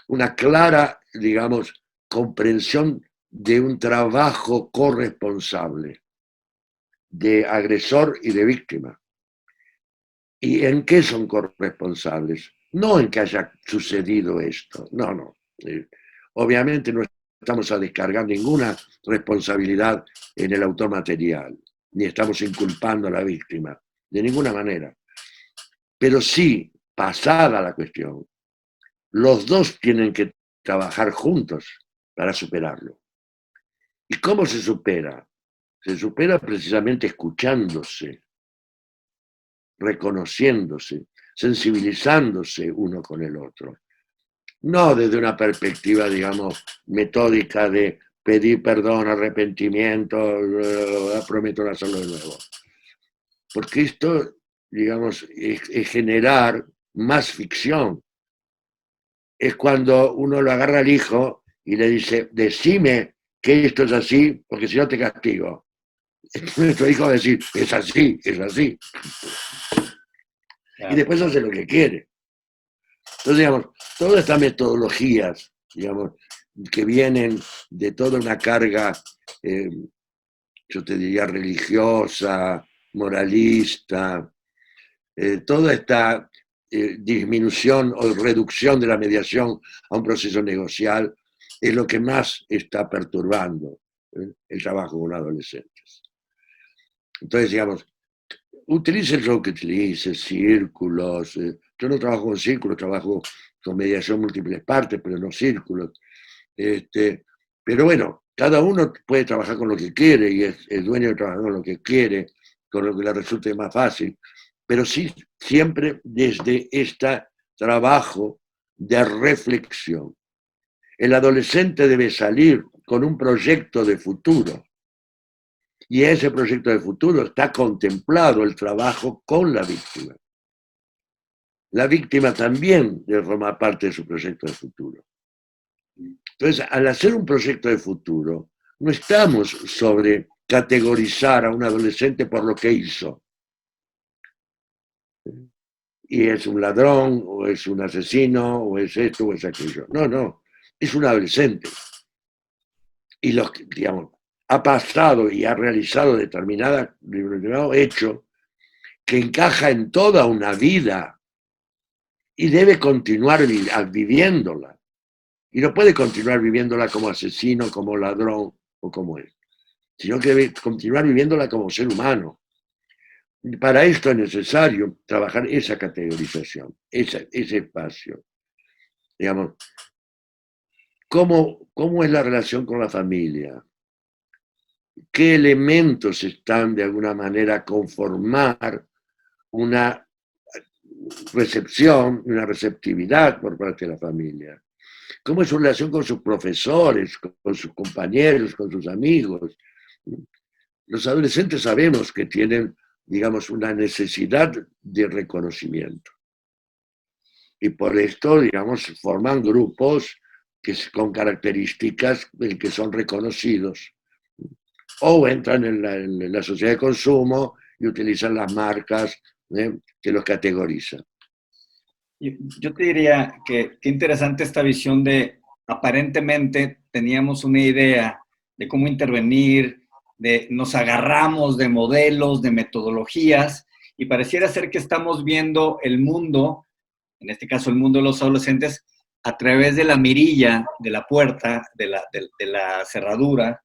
C: una clara, digamos, comprensión de un trabajo corresponsable de agresor y de víctima. ¿Y en qué son corresponsables? No en que haya sucedido esto, no. Obviamente no estamos a descargar ninguna responsabilidad en el autor material, ni estamos inculpando a la víctima, de ninguna manera. Pero sí, pasada la cuestión, los dos tienen que trabajar juntos para superarlo. ¿Y cómo se supera? Se supera precisamente escuchándose, reconociéndose, sensibilizándose uno con el otro. No desde una perspectiva, digamos, metódica de pedir perdón, arrepentimiento, prometo no hacerlo de nuevo. Porque esto, digamos, es generar más ficción. Es cuando uno lo agarra al hijo y le dice, decime que esto es así, porque si no te castigo. Nuestro hijo va a decir, es así, es así. Claro. Y después hace lo que quiere. Entonces, digamos, todas estas metodologías, digamos, que vienen de toda una carga, yo te diría, religiosa, moralista, toda esta disminución o reducción de la mediación a un proceso negocial es lo que más está perturbando el trabajo con adolescentes. Entonces, digamos, utilice lo que utilice, círculos. Yo no trabajo con círculos, trabajo con mediación múltiples partes, pero no círculos. Pero bueno, cada uno puede trabajar con lo que quiere y es dueño de trabajar con lo que quiere, con lo que le resulte más fácil. Pero sí, siempre desde este trabajo de reflexión. El adolescente debe salir con un proyecto de futuro. Y ese proyecto de futuro está contemplado el trabajo con la víctima. La víctima también debe formar parte de su proyecto de futuro. Entonces, al hacer un proyecto de futuro, no estamos sobre categorizar a un adolescente por lo que hizo. Y es un ladrón, o es un asesino, o es esto, o es aquello. No, no, es un adolescente. Y los que, digamos, ha pasado y ha realizado determinado hecho que encaja en toda una vida y debe continuar viviéndola. Y no puede continuar viviéndola como asesino, como ladrón o como él, sino que debe continuar viviéndola como ser humano. Y para esto es necesario trabajar esa categorización, ese espacio. Digamos, ¿cómo es la relación con la familia? ¿Qué elementos están de alguna manera a conformar una recepción, una receptividad por parte de la familia? ¿Cómo es su relación con sus profesores, con sus compañeros, con sus amigos? Los adolescentes sabemos que tienen, digamos, una necesidad de reconocimiento. Y por esto, digamos, forman grupos con características que son reconocidos. O entran en la sociedad de consumo y utilizan las marcas que los categorizan.
A: Yo te diría que qué interesante esta visión de aparentemente teníamos una idea de cómo intervenir, nos agarramos de modelos, de metodologías, y pareciera ser que estamos viendo el mundo, en este caso el mundo de los adolescentes, a través de la mirilla, de la puerta, de la cerradura,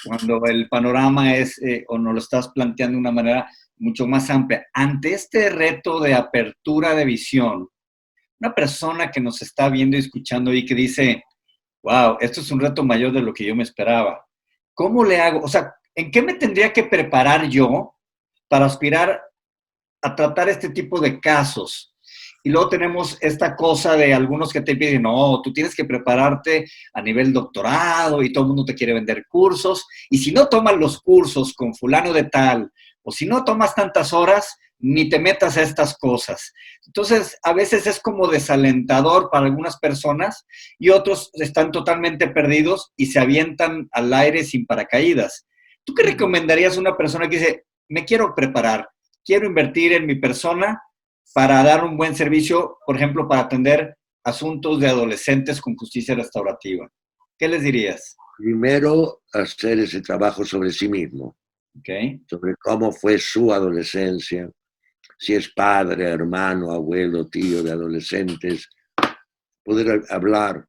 A: cuando el panorama es, o nos lo estás planteando de una manera mucho más amplia. Ante este reto de apertura de visión, una persona que nos está viendo y escuchando y que dice, wow, esto es un reto mayor de lo que yo me esperaba. ¿Cómo le hago? O sea, ¿en qué me tendría que preparar yo para aspirar a tratar este tipo de casos? Y luego tenemos esta cosa de algunos que te piden, no, tú tienes que prepararte a nivel doctorado y todo el mundo te quiere vender cursos. Y si no tomas los cursos con fulano de tal, o si no tomas tantas horas, ni te metas a estas cosas. Entonces, a veces es como desalentador para algunas personas y otros están totalmente perdidos y se avientan al aire sin paracaídas. ¿Tú qué recomendarías a una persona que dice, me quiero preparar, quiero invertir en mi persona para dar un buen servicio, por ejemplo, para atender asuntos de adolescentes con justicia restaurativa? ¿Qué les dirías?
C: Primero, hacer ese trabajo sobre sí mismo,
A: okay,
C: sobre cómo fue su adolescencia, si es padre, hermano, abuelo, tío de adolescentes, poder hablar.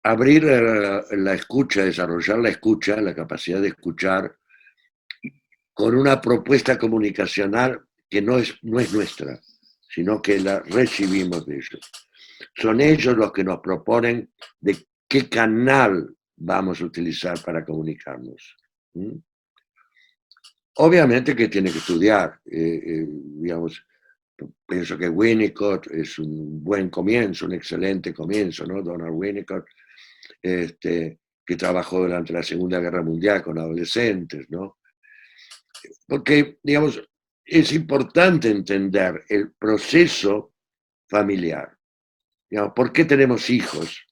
C: abrir la escucha, desarrollar la escucha, la capacidad de escuchar con una propuesta comunicacional que no es nuestra, sino que la recibimos de ellos. Son ellos los que nos proponen de qué canal vamos a utilizar para comunicarnos. ¿Mm? Obviamente que tiene que estudiar, digamos, pienso que Winnicott es un buen comienzo, un excelente comienzo, ¿no? Donald Winnicott, que trabajó durante la Segunda Guerra Mundial con adolescentes, ¿no? Porque, digamos, es importante entender el proceso familiar. Digamos, ¿por qué tenemos hijos?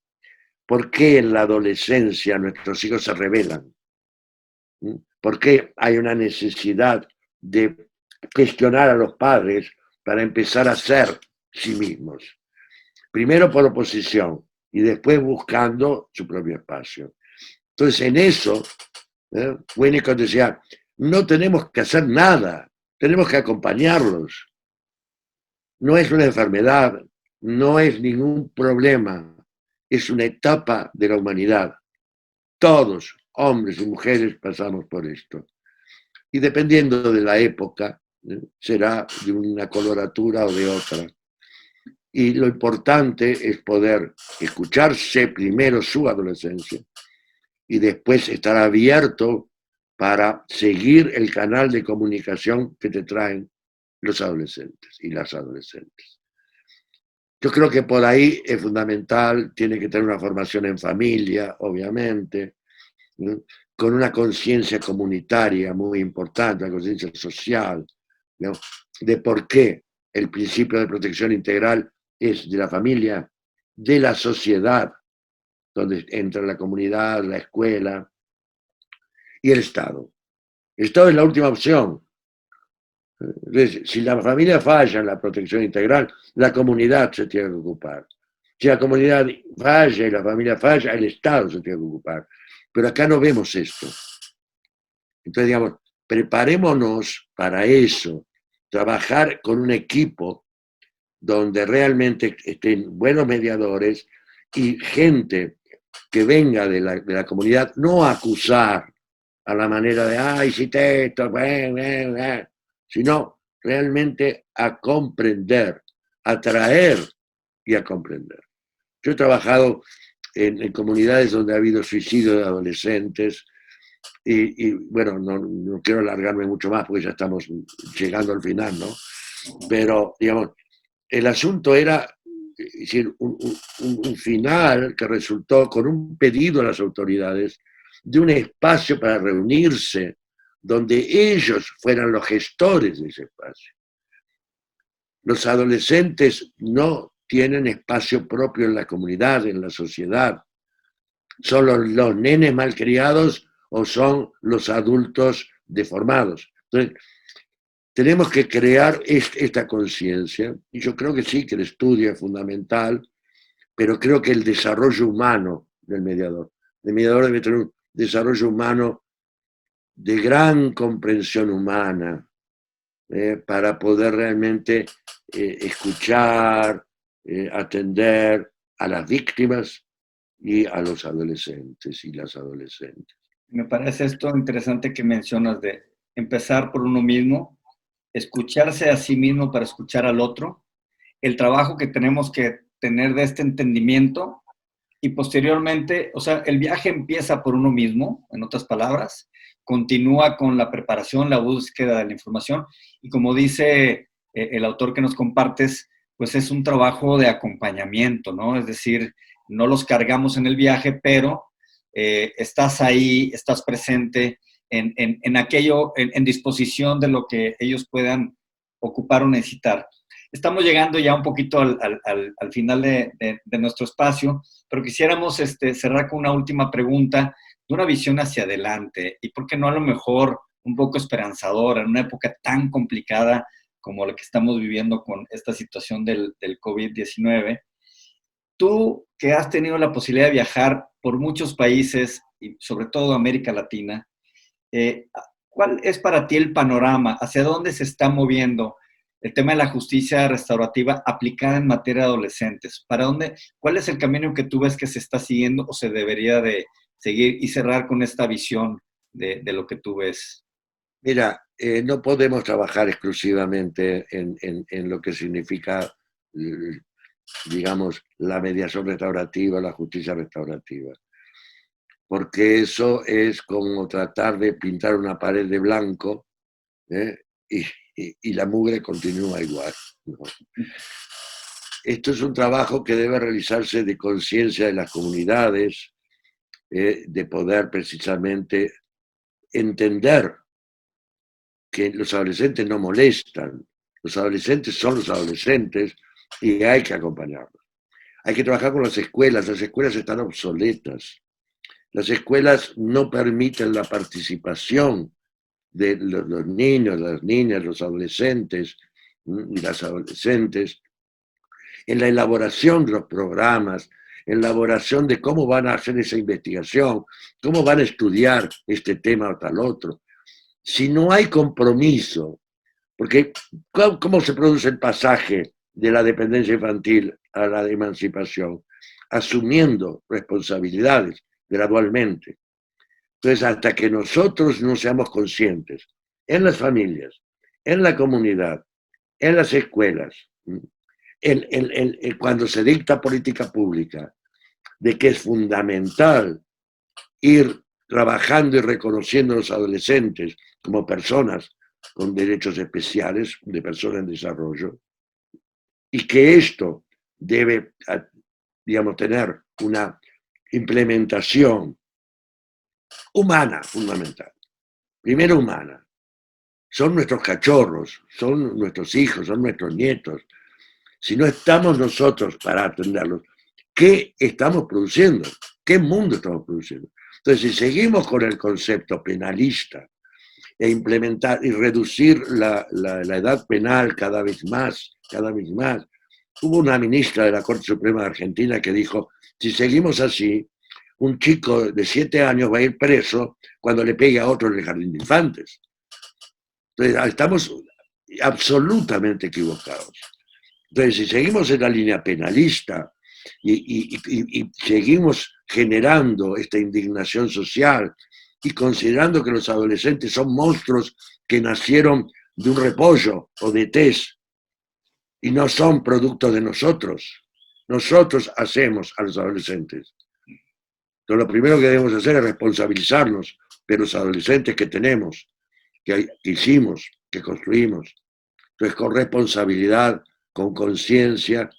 C: ¿Por qué en la adolescencia nuestros hijos se rebelan? ¿Por qué hay una necesidad de cuestionar a los padres para empezar a ser sí mismos? Primero por oposición y después buscando su propio espacio. Entonces, en eso, Winnicott decía, no tenemos que hacer nada, tenemos que acompañarlos. No es una enfermedad, no es ningún problema, es una etapa de la humanidad. Todos, hombres y mujeres, pasamos por esto. Y dependiendo de la época, será de una coloratura o de otra. Y lo importante es poder escucharse primero su adolescencia y después estar abierto para seguir el canal de comunicación que te traen los adolescentes y las adolescentes. Yo creo que por ahí es fundamental, tiene que tener una formación en familia, obviamente, ¿no? Con una conciencia comunitaria muy importante, una conciencia social, ¿no? De por qué el principio de protección integral es de la familia, de la sociedad, donde entra la comunidad, la escuela y el Estado. El Estado es la última opción. Entonces, si la familia falla en la protección integral, la comunidad se tiene que ocupar. Si la comunidad falla y la familia falla, el Estado se tiene que ocupar. Pero acá no vemos esto. Entonces, digamos, preparémonos para eso, trabajar con un equipo donde realmente estén buenos mediadores y gente que venga de la comunidad, no a acusar a la manera de, ay, hiciste esto, sino realmente a comprender, a traer y a comprender. Yo he trabajado en comunidades donde ha habido suicidio de adolescentes y bueno, no quiero alargarme mucho más porque ya estamos llegando al final, ¿no? Pero, digamos, el asunto era es decir, un final que resultó con un pedido a las autoridades de un espacio para reunirse donde ellos fueran los gestores de ese espacio. Los adolescentes no tienen espacio propio en la comunidad, en la sociedad. ¿Son los nenes malcriados o son los adultos deformados? Entonces, tenemos que crear esta conciencia, y yo creo que sí, que el estudio es fundamental, pero creo que el desarrollo humano el mediador debe tener un desarrollo humano de gran comprensión humana, para poder realmente escuchar, atender a las víctimas y a los adolescentes y las adolescentes.
A: Me parece esto interesante que mencionas de empezar por uno mismo, escucharse a sí mismo para escuchar al otro, el trabajo que tenemos que tener de este entendimiento y posteriormente, o sea, el viaje empieza por uno mismo, en otras palabras, continúa con la preparación, la búsqueda de la información y como dice el autor que nos compartes, pues es un trabajo de acompañamiento, ¿no? Es decir, no los cargamos en el viaje, pero estás ahí, estás presente en aquello, en disposición de lo que ellos puedan ocupar o necesitar. Estamos llegando ya un poquito al final de nuestro espacio, pero quisiéramos cerrar con una última pregunta de una visión hacia adelante y, ¿por qué no a lo mejor un poco esperanzadora en una época tan complicada como la que estamos viviendo con esta situación del COVID-19? Tú que has tenido la posibilidad de viajar por muchos países y sobre todo América Latina, ¿cuál es para ti el panorama? ¿Hacia dónde se está moviendo el tema de la justicia restaurativa aplicada en materia de adolescentes. ¿Cuál es el camino que tú ves que se está siguiendo o se debería de seguir y cerrar con esta visión de lo que tú ves?
C: Mira, no podemos trabajar exclusivamente en lo que significa, digamos, la mediación restaurativa, la justicia restaurativa, porque eso es como tratar de pintar una pared de blanco, ¿eh? y la mugre continúa igual, ¿no? Esto es un trabajo que debe realizarse de conciencia de las comunidades, de poder precisamente entender que los adolescentes no molestan, los adolescentes son los adolescentes y hay que acompañarlos. Hay que trabajar con las escuelas están obsoletas, las escuelas no permiten la participación de los niños, las niñas, los adolescentes y las adolescentes en la elaboración de los programas, en la elaboración de cómo van a hacer esa investigación, cómo van a estudiar este tema o tal otro. Si no hay compromiso, porque ¿cómo se produce el pasaje de la dependencia infantil a la emancipación? Asumiendo responsabilidades gradualmente. Entonces, hasta que nosotros no seamos conscientes, en las familias, en la comunidad, en las escuelas, cuando se dicta política pública, de que es fundamental ir trabajando y reconociendo a los adolescentes como personas con derechos especiales, de personas en desarrollo, y que esto debe, digamos, tener una implementación humana fundamental. Primero humana. Son nuestros cachorros, son nuestros hijos, son nuestros nietos. Si no estamos nosotros para atenderlos, ¿qué estamos produciendo? ¿Qué mundo estamos produciendo? Entonces, si seguimos con el concepto penalista e implementar y reducir la edad penal cada vez más, hubo una ministra de la Corte Suprema de Argentina que dijo, si seguimos así, un chico de 7 años va a ir preso cuando le pegue a otro en el jardín de infantes. Entonces, estamos absolutamente equivocados. Entonces, si seguimos en la línea penalista y seguimos generando esta indignación social y considerando que los adolescentes son monstruos que nacieron de un repollo o de tez y no son producto de nosotros hacemos a los adolescentes. Entonces, lo primero que debemos hacer es responsabilizarnos de los adolescentes que tenemos, que hicimos, que construimos. Entonces, con responsabilidad, con conciencia.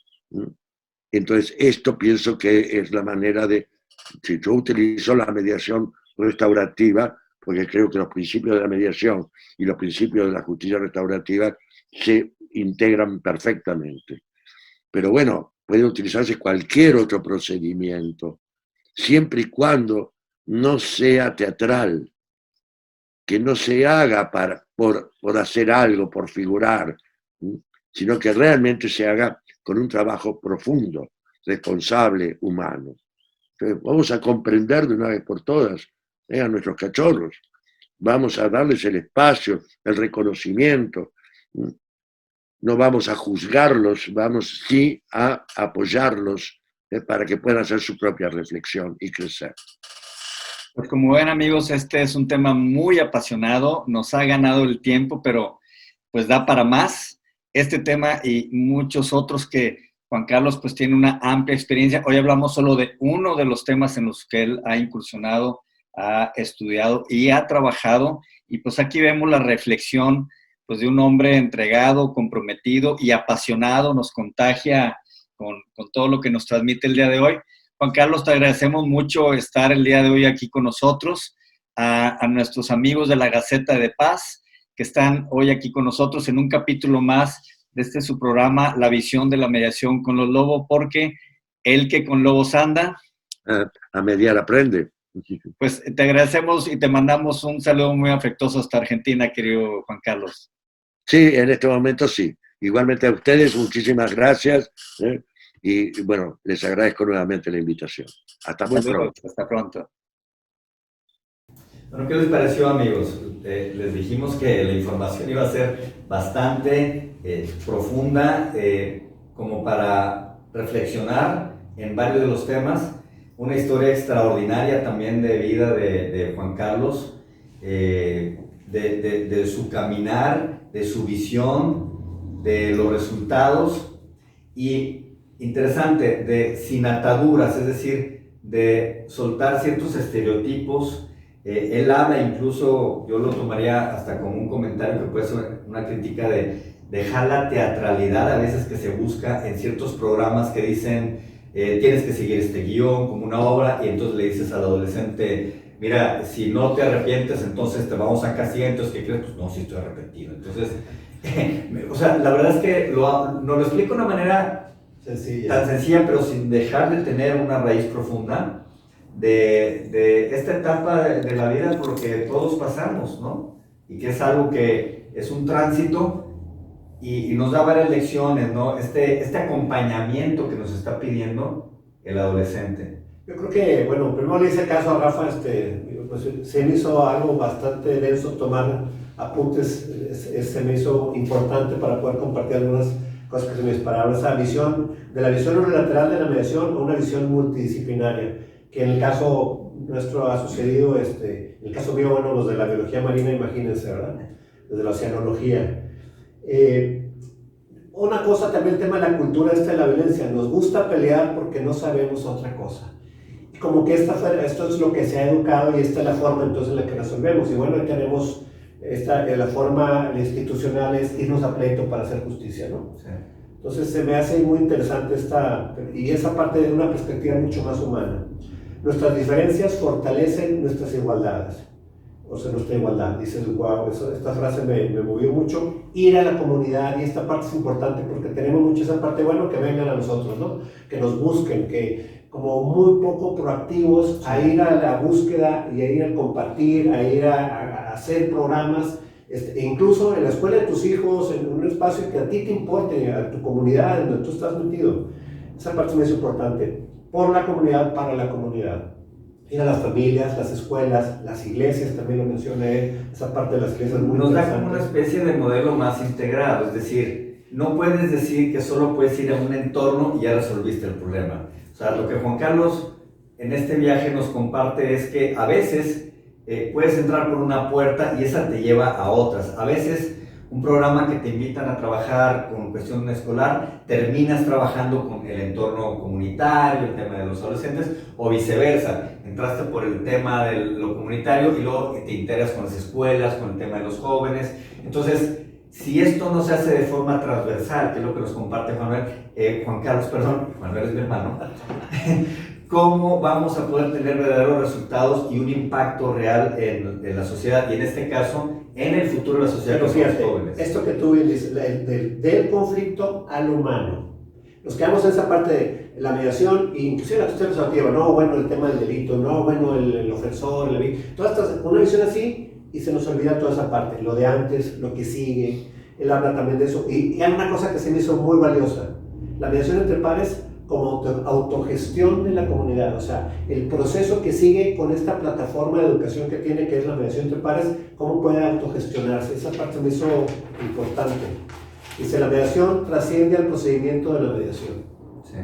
C: Entonces, esto pienso que es la manera de, si yo utilizo la mediación restaurativa, porque creo que los principios de la mediación y los principios de la justicia restaurativa se integran perfectamente. Pero bueno, puede utilizarse cualquier otro procedimiento, siempre y cuando no sea teatral, que no se haga por hacer algo, por figurar, sino que realmente se haga con un trabajo profundo, responsable, humano. Entonces, vamos a comprender de una vez por todas a nuestros cachorros, vamos a darles el espacio, el reconocimiento, no vamos a juzgarlos, vamos sí a apoyarlos para que puedan hacer su propia reflexión y crecer.
A: Pues como ven, amigos, este es un tema muy apasionado, nos ha ganado el tiempo, pero pues da para más. Este tema y muchos otros que Juan Carlos pues tiene una amplia experiencia. Hoy hablamos solo de uno de los temas en los que él ha incursionado, ha estudiado y ha trabajado. Y pues aquí vemos la reflexión pues de un hombre entregado, comprometido y apasionado, nos contagia con todo lo que nos transmite el día de hoy. Juan Carlos, te agradecemos mucho estar el día de hoy aquí con nosotros, a nuestros amigos de la Gaceta de Paz, que están hoy aquí con nosotros en un capítulo más de este su programa, La Visión de la Mediación con los Lobos, porque el que con lobos anda,
C: a mediar aprende.
A: Pues te agradecemos y te mandamos un saludo muy afectuoso hasta Argentina, querido Juan Carlos.
C: Sí, en este momento sí. Igualmente a ustedes, muchísimas gracias. Y bueno, les agradezco nuevamente la invitación. Hasta muy pronto.
A: Hasta pronto. Bueno, ¿qué les pareció, amigos? Les dijimos que la información iba a ser bastante profunda, como para reflexionar en varios de los temas. Una historia extraordinaria también de vida de Juan Carlos, de su caminar, de su visión, de los resultados, y interesante, de sin ataduras, es decir, de soltar ciertos estereotipos. Él habla, incluso yo lo tomaría hasta como un comentario que puede ser una crítica, de dejar la teatralidad a veces que se busca en ciertos programas que dicen tienes que seguir este guión como una obra, y entonces le dices al adolescente, mira, si no te arrepientes entonces te vamos a castigar. Entonces, ¿qué crees? Pues no, sí estoy arrepentido. Entonces, o sea, la verdad es que nos lo explica de una manera tan sencilla, pero sin dejar de tener una raíz profunda de esta etapa de la vida por lo que todos pasamos, ¿no? Y que es algo que es un tránsito, y nos da varias lecciones, ¿no? Este acompañamiento que nos está pidiendo el adolescente.
B: Yo creo que, bueno, primero le hice caso a Rafa, pues se me hizo algo bastante denso tomar apuntes, se me hizo importante para poder compartir algunas cosas que se me dispararon. Esa visión, de la visión unilateral de la mediación a una visión multidisciplinaria, que en el caso nuestro ha sucedido, en el caso mío, bueno, los de la biología marina, imagínense, ¿verdad? Desde la oceanología. Una cosa también, el tema de la cultura de la violencia, nos gusta pelear porque no sabemos otra cosa, como que esto es lo que se ha educado y esta es la forma entonces en la que resolvemos. Y bueno, ahí tenemos la forma institucional es irnos a pleito para hacer justicia, ¿no? Sí. Entonces se me hace muy interesante y esa parte de una perspectiva mucho más humana. Nuestras diferencias fortalecen nuestras igualdades, o sea, nuestra igualdad. Dices, wow, esta frase me movió mucho. Ir a la comunidad, y esta parte es importante porque tenemos mucho esa parte, bueno, que vengan a nosotros, ¿no? Que nos busquen, que como muy poco proactivos a ir a la búsqueda y a ir a compartir, a ir a hacer programas, e incluso en la escuela de tus hijos, en un espacio que a ti te importe, a tu comunidad, donde tú estás metido. Esa parte es importante, por la comunidad, para la comunidad. Ir a las familias, las escuelas, las iglesias, también lo mencioné, esa parte de las iglesias muy
A: nos da como una especie de modelo más integrado, es decir, no puedes decir que solo puedes ir a un entorno y ya resolviste el problema. O sea, lo que Juan Carlos en este viaje nos comparte es que a veces puedes entrar por una puerta y esa te lleva a otras. A veces un programa que te invitan a trabajar con cuestión escolar, terminas trabajando con el entorno comunitario, el tema de los adolescentes, o viceversa. Entraste por el tema de lo comunitario y luego te integras con las escuelas, con el tema de los jóvenes. Entonces, si esto no se hace de forma transversal, que es lo que nos comparte Juan Carlos, Manuel es mi hermano, ¿cómo vamos a poder tener verdaderos resultados y un impacto real en la sociedad, y en este caso, en el futuro de la sociedad con los jóvenes?
B: Esto que tú dices, del conflicto al humano. Nos quedamos en esa parte de la mediación, e inclusive la cuestión resolutiva, no, bueno, el tema del delito, no, bueno, el ofensor, todas estas, una visión así, y se nos olvida toda esa parte, lo de antes, lo que sigue. Él habla también de eso, y hay una cosa que se me hizo muy valiosa, la mediación entre pares como autogestión de la comunidad, o sea, el proceso que sigue con esta plataforma de educación que tiene, que es la mediación entre pares, cómo puede autogestionarse. Esa parte me hizo importante. Dice, la mediación trasciende al procedimiento de la mediación. Sí.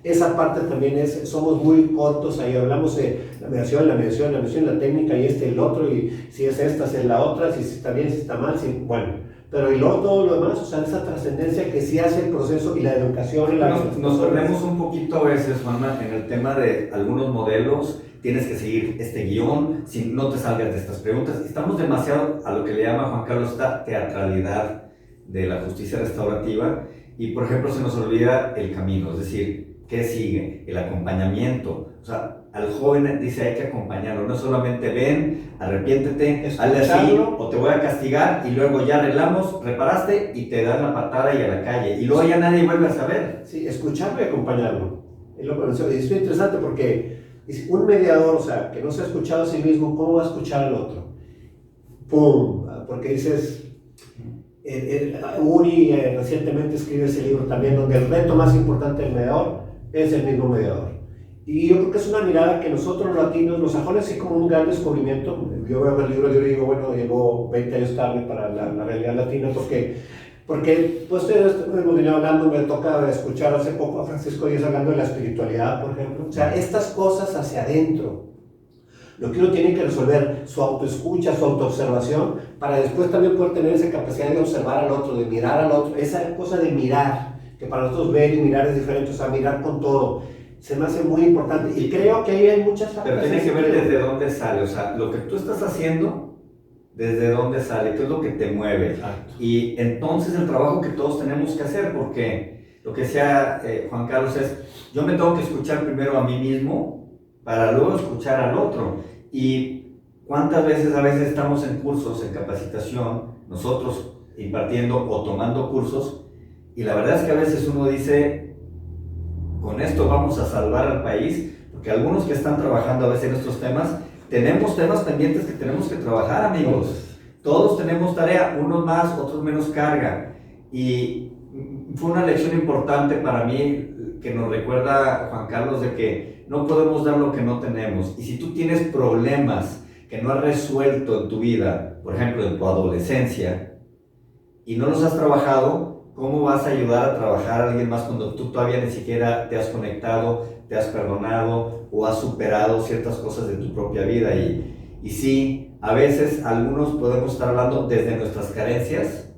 B: Esa parte también somos muy cortos, ahí hablamos de la mediación, la técnica, y el otro, y si es esta, si es la otra, si está bien, si está mal, bueno. Pero y luego todo lo demás, o sea, esa trascendencia que sí hace el proceso y la educación.
A: Nos perdemos un poquito a veces, Juanma, en el tema de algunos modelos. Tienes que seguir este guión, si no te salgas de estas preguntas. Estamos demasiado a lo que le llama Juan Carlos esta teatralidad de la justicia restaurativa, y por ejemplo se nos olvida el camino, es decir, ¿qué sigue? El acompañamiento. O sea, al joven dice hay que acompañarlo, no solamente ven, arrepiéntete, hazle así, o te voy a castigar, y luego ya arreglamos, reparaste, y te dan la patada y a la calle, y luego ya nadie vuelve a saber.
B: Sí, escucharlo y acompañarlo. Y es muy interesante porque un mediador, o sea, que no se ha escuchado a sí mismo, ¿cómo va a escuchar al otro? ¡Pum! Porque dices, Uri recientemente escribe ese libro también, donde el reto más importante del mediador es el mismo mediador. Y yo creo que es una mirada que nosotros los latinos, los sajones, sí, como un gran descubrimiento. Yo veo el libro de Uri y digo, bueno, llegó 20 años tarde para la realidad latina, porque Porque, pues, hemos venido hablando, me toca escuchar hace poco a Francisco Díaz hablando de la espiritualidad, por ejemplo. O sea, estas cosas hacia adentro. Lo que uno tiene que resolver, su autoescucha, su autoobservación, para después también poder tener esa capacidad de observar al otro, de mirar al otro. Esa cosa de mirar, que para nosotros ver y mirar es diferente, o sea, mirar con todo. Se me hace muy importante. Y creo que ahí hay muchas
A: cosas. Pero tiene que ver desde dónde sale, o sea, lo que tú estás haciendo, desde dónde sale, qué es lo que te mueve.
B: Exacto.
A: Y entonces el trabajo que todos tenemos que hacer, porque lo que decía Juan Carlos es, yo me tengo que escuchar primero a mí mismo para luego escuchar al otro. Y cuántas veces a veces estamos en cursos, en capacitación, nosotros impartiendo o tomando cursos, y la verdad es que a veces uno dice, con esto vamos a salvar al país, porque algunos que están trabajando a veces en estos temas, tenemos temas pendientes que tenemos que trabajar, amigos. Todos tenemos tarea, unos más, otros menos carga. Y fue una lección importante para mí que nos recuerda Juan Carlos de que no podemos dar lo que no tenemos. Y si tú tienes problemas que no has resuelto en tu vida, por ejemplo en tu adolescencia, y no los has trabajado, ¿cómo vas a ayudar a trabajar a alguien más cuando tú todavía ni siquiera te has conectado, te has perdonado o has superado ciertas cosas de tu propia vida? Y sí, a veces algunos podemos estar hablando desde nuestras carencias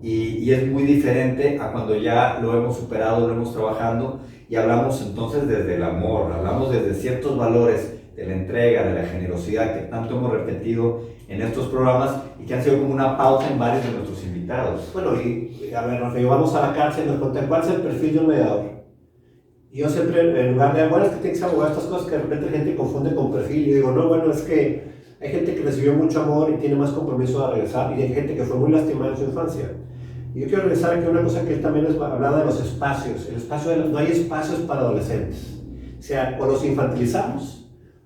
A: y es muy diferente a cuando ya lo hemos superado, lo hemos trabajando y hablamos entonces desde el amor, hablamos desde ciertos valores de la entrega, de la generosidad que tanto hemos repetido en estos programas y que han sido como una pauta en varios de nuestros invitados.
B: Bueno, y a ver, nos llevamos a la cárcel, nos preguntan cuál es el perfil de un mediador. Y yo siempre, en lugar de, bueno, es que tienes que abogar estas cosas que de repente la gente confunde con perfil, yo digo, no, bueno, es que hay gente que recibió mucho amor y tiene más compromiso de regresar, y hay gente que fue muy lastimada en su infancia. Y yo quiero regresar aquí a una cosa que él también hablaba de los espacios. El espacio no hay espacios para adolescentes. O sea, o los infantilizamos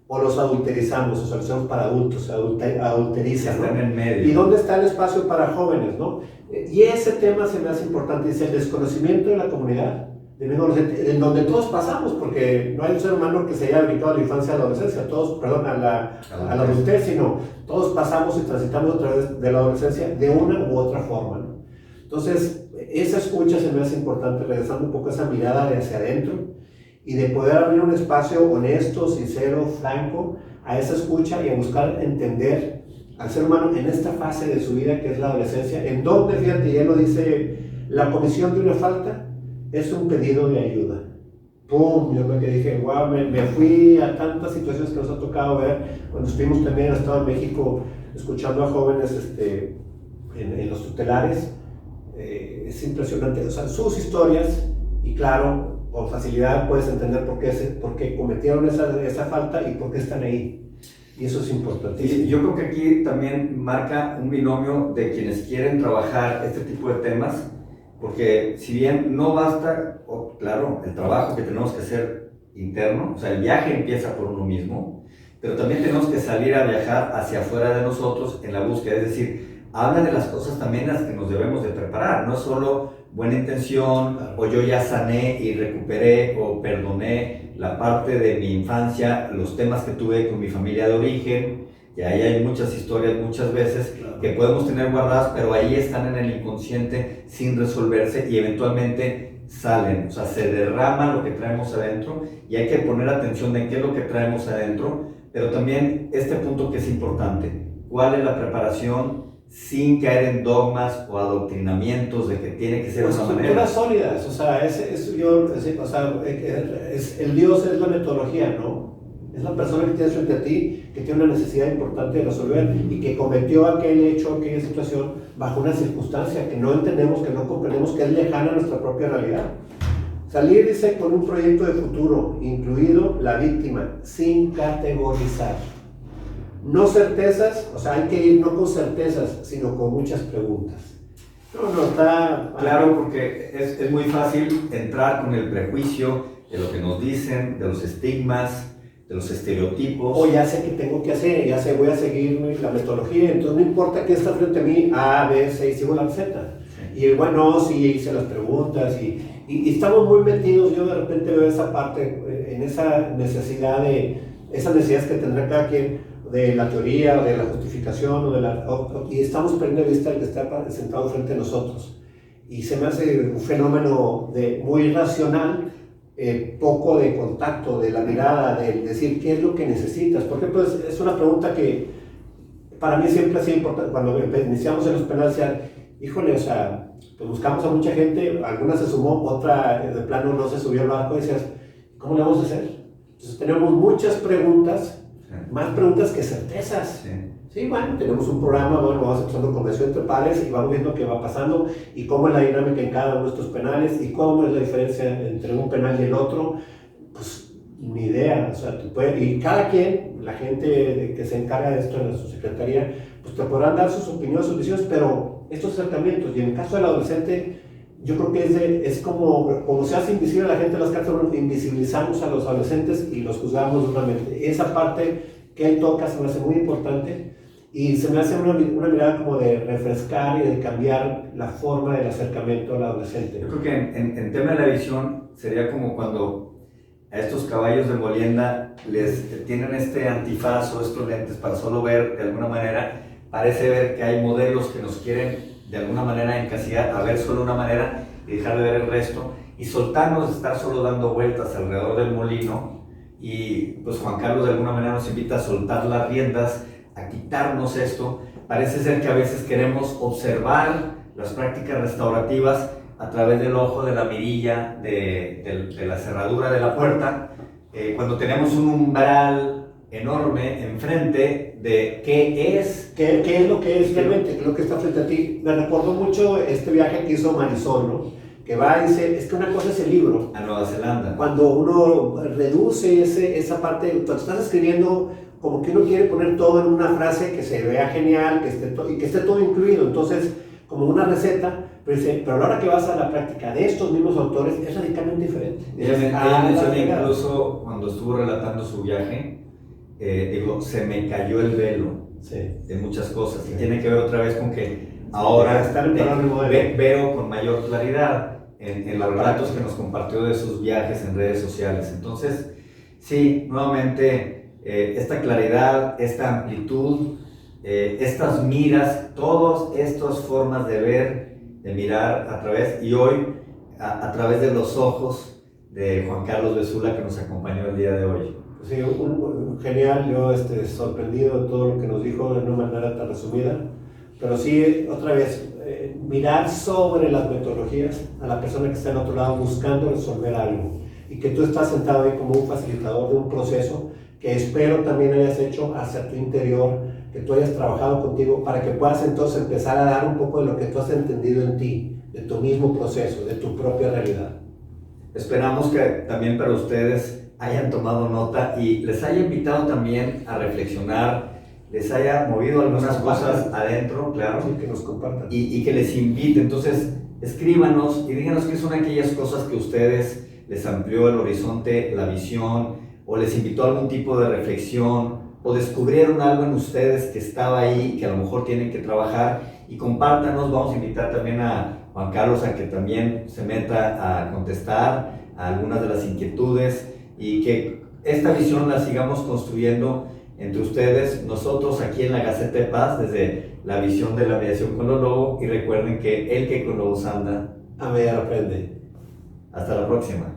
B: o los adulterizamos, o sea, los hacemos para adultos, se adulterizan, ¿no?
A: Están en medio.
B: ¿Y dónde está el espacio para jóvenes, no? Y ese tema se me hace importante, dice el desconocimiento de la comunidad, en donde todos pasamos, porque no hay un ser humano que se haya dedicado a la infancia y a la adolescencia, todos, perdón, a la adultez, sino todos pasamos y transitamos a través de la adolescencia de una u otra forma, ¿no? Entonces, esa escucha se me hace importante, regresando un poco a esa mirada de hacia adentro, y de poder abrir un espacio honesto, sincero, franco a esa escucha y a buscar entender al ser humano en esta fase de su vida que es la adolescencia, en donde, fíjate, ya lo dice, la comisión de una falta es un pedido de ayuda. ¡Pum! Yo me dije, wow, me fui a tantas situaciones que nos ha tocado ver cuando estuvimos también en el Estado de México escuchando a jóvenes en los tutelares. Es impresionante, o sea, sus historias, y claro, con facilidad puedes entender por qué cometieron esa falta y por qué están ahí. Y eso es importantísimo.
A: Y yo creo que aquí también marca un binomio de quienes quieren trabajar este tipo de temas, porque si bien no basta, claro, el trabajo que tenemos que hacer interno, o sea, el viaje empieza por uno mismo, pero también tenemos que salir a viajar hacia afuera de nosotros en la búsqueda, es decir, habla de las cosas también las que nos debemos de preparar, no es solo buena intención, o yo ya sané y recuperé o perdoné la parte de mi infancia, los temas que tuve con mi familia de origen, y ahí hay muchas historias muchas veces que podemos tener guardadas, pero ahí están en el inconsciente sin resolverse y eventualmente salen, o sea, se derrama lo que traemos adentro y hay que poner atención en qué es lo que traemos adentro, pero también este punto que es importante, ¿cuál es la preparación? Sin caer en dogmas o adoctrinamientos de que tiene que ser de una manera.
B: Estructuras sólidas, o sea, el Dios es la metodología, ¿no? Es la persona que tienes frente a ti, que tiene una necesidad importante de resolver y que cometió aquel hecho, aquella situación, bajo una circunstancia que no entendemos, que no comprendemos, que es lejana a nuestra propia realidad. Salir, dice, con un proyecto de futuro, incluido la víctima, sin categorizar. No certezas, o sea, hay que ir no con certezas, sino con muchas preguntas. No está...
A: Claro, porque es muy fácil entrar con el prejuicio de lo que nos dicen, de los estigmas, de los estereotipos.
B: O ya sé qué tengo que hacer, ya sé, voy a seguir la metodología, entonces no importa qué está frente a mí, A, B, C, y sigo la receta. Sí. Y bueno, sí, hice las preguntas y estamos muy metidos, yo de repente veo esa parte, en esa necesidad esas necesidades que tendrá cada quien, de la teoría, o de la justificación, y estamos perdiendo de vista el que está sentado frente a nosotros. y se me hace un fenómeno muy racional, poco de contacto, de la mirada, de decir qué es lo que necesitas. Por ejemplo, es una pregunta que para mí siempre ha sido importante. Cuando iniciamos en los penales, decía, híjole, o sea, pues buscamos a mucha gente, alguna se sumó, otra de plano no se subió al barco, y decías, ¿cómo le vamos a hacer? Entonces tenemos muchas preguntas, más preguntas que certezas. Sí, bueno, tenemos un programa, bueno, vamos empezando convención entre pares y vamos viendo qué va pasando y cómo es la dinámica en cada uno de estos penales y cómo es la diferencia entre un penal y el otro. Pues ni idea, o sea, tú puedes, y cada quien, la gente que se encarga de esto en su secretaría, pues te podrán dar sus opiniones, sus visiones, pero estos acercamientos, y en el caso del adolescente, yo creo que es como se hace invisible a la gente en las cárceles, invisibilizamos a los adolescentes y los juzgamos duramente. Esa parte que él toca se me hace muy importante y se me hace una mirada como de refrescar y de cambiar la forma del acercamiento al adolescente.
A: Yo creo que en tema de la visión sería como cuando a estos caballos de molienda les tienen este antifaz o estos lentes para solo ver de alguna manera, parece ver que hay modelos que nos quieren de alguna manera encasillar a ver solo una manera y dejar de ver el resto y soltarnos de estar solo dando vueltas alrededor del molino. Y pues Juan Carlos de alguna manera nos invita a soltar las riendas, a quitarnos esto. Parece ser que a veces queremos observar las prácticas restaurativas a través del ojo, de la mirilla, de la cerradura de la puerta, cuando tenemos un umbral enorme enfrente de qué es.
B: ¿Qué es lo que es realmente? ¿Qué es lo que está frente a ti? Me recordó mucho este viaje que hizo Marisol, ¿no? Que va y dice, es que una cosa es el libro.
A: A Nueva Zelanda.
B: Cuando uno reduce esa parte, cuando estás escribiendo, como que uno quiere poner todo en una frase que se vea genial, y que esté todo incluido. Entonces, como una receta, pero a la hora que vas a la práctica de estos mismos autores, es radicalmente diferente.
A: Ella menciona incluso cuando estuvo relatando su viaje, digo, se me cayó el velo de muchas cosas. Y tiene que ver otra vez con que ahora veo con mayor claridad en los relatos que nos compartió de sus viajes en redes sociales. Entonces, sí, nuevamente, esta claridad, esta amplitud, estas miras, todas estas formas de ver, de mirar a través, y hoy a través de los ojos de Juan Carlos Bezula, que nos acompañó el día de hoy.
B: Sí, genial, yo sorprendido de todo lo que nos dijo de una manera tan resumida, pero sí, otra vez, mirar sobre las metodologías a la persona que está en otro lado buscando resolver algo, y que tú estás sentado ahí como un facilitador de un proceso que espero también hayas hecho hacia tu interior, que tú hayas trabajado contigo para que puedas entonces empezar a dar un poco de lo que tú has entendido en ti, de tu mismo proceso, de tu propia realidad.
A: Esperamos que también para ustedes hayan tomado nota y les haya invitado también a reflexionar, les haya movido algunas cosas adentro, claro,
B: sí, que nos compartan.
A: Y que les invite. Entonces, escríbanos y díganos qué son aquellas cosas que ustedes les amplió el horizonte, la visión, o les invitó a algún tipo de reflexión, o descubrieron algo en ustedes que estaba ahí, que a lo mejor tienen que trabajar, y compártanos. Vamos a invitar también a Juan Carlos a que también se meta a contestar a algunas de las inquietudes, y que esta visión la sigamos construyendo entre ustedes, nosotros aquí en la Gaceta de Paz, desde la visión de la mediación con los lobos, y recuerden que el que con lobos anda,
B: a ver, aprende.
A: Hasta la próxima.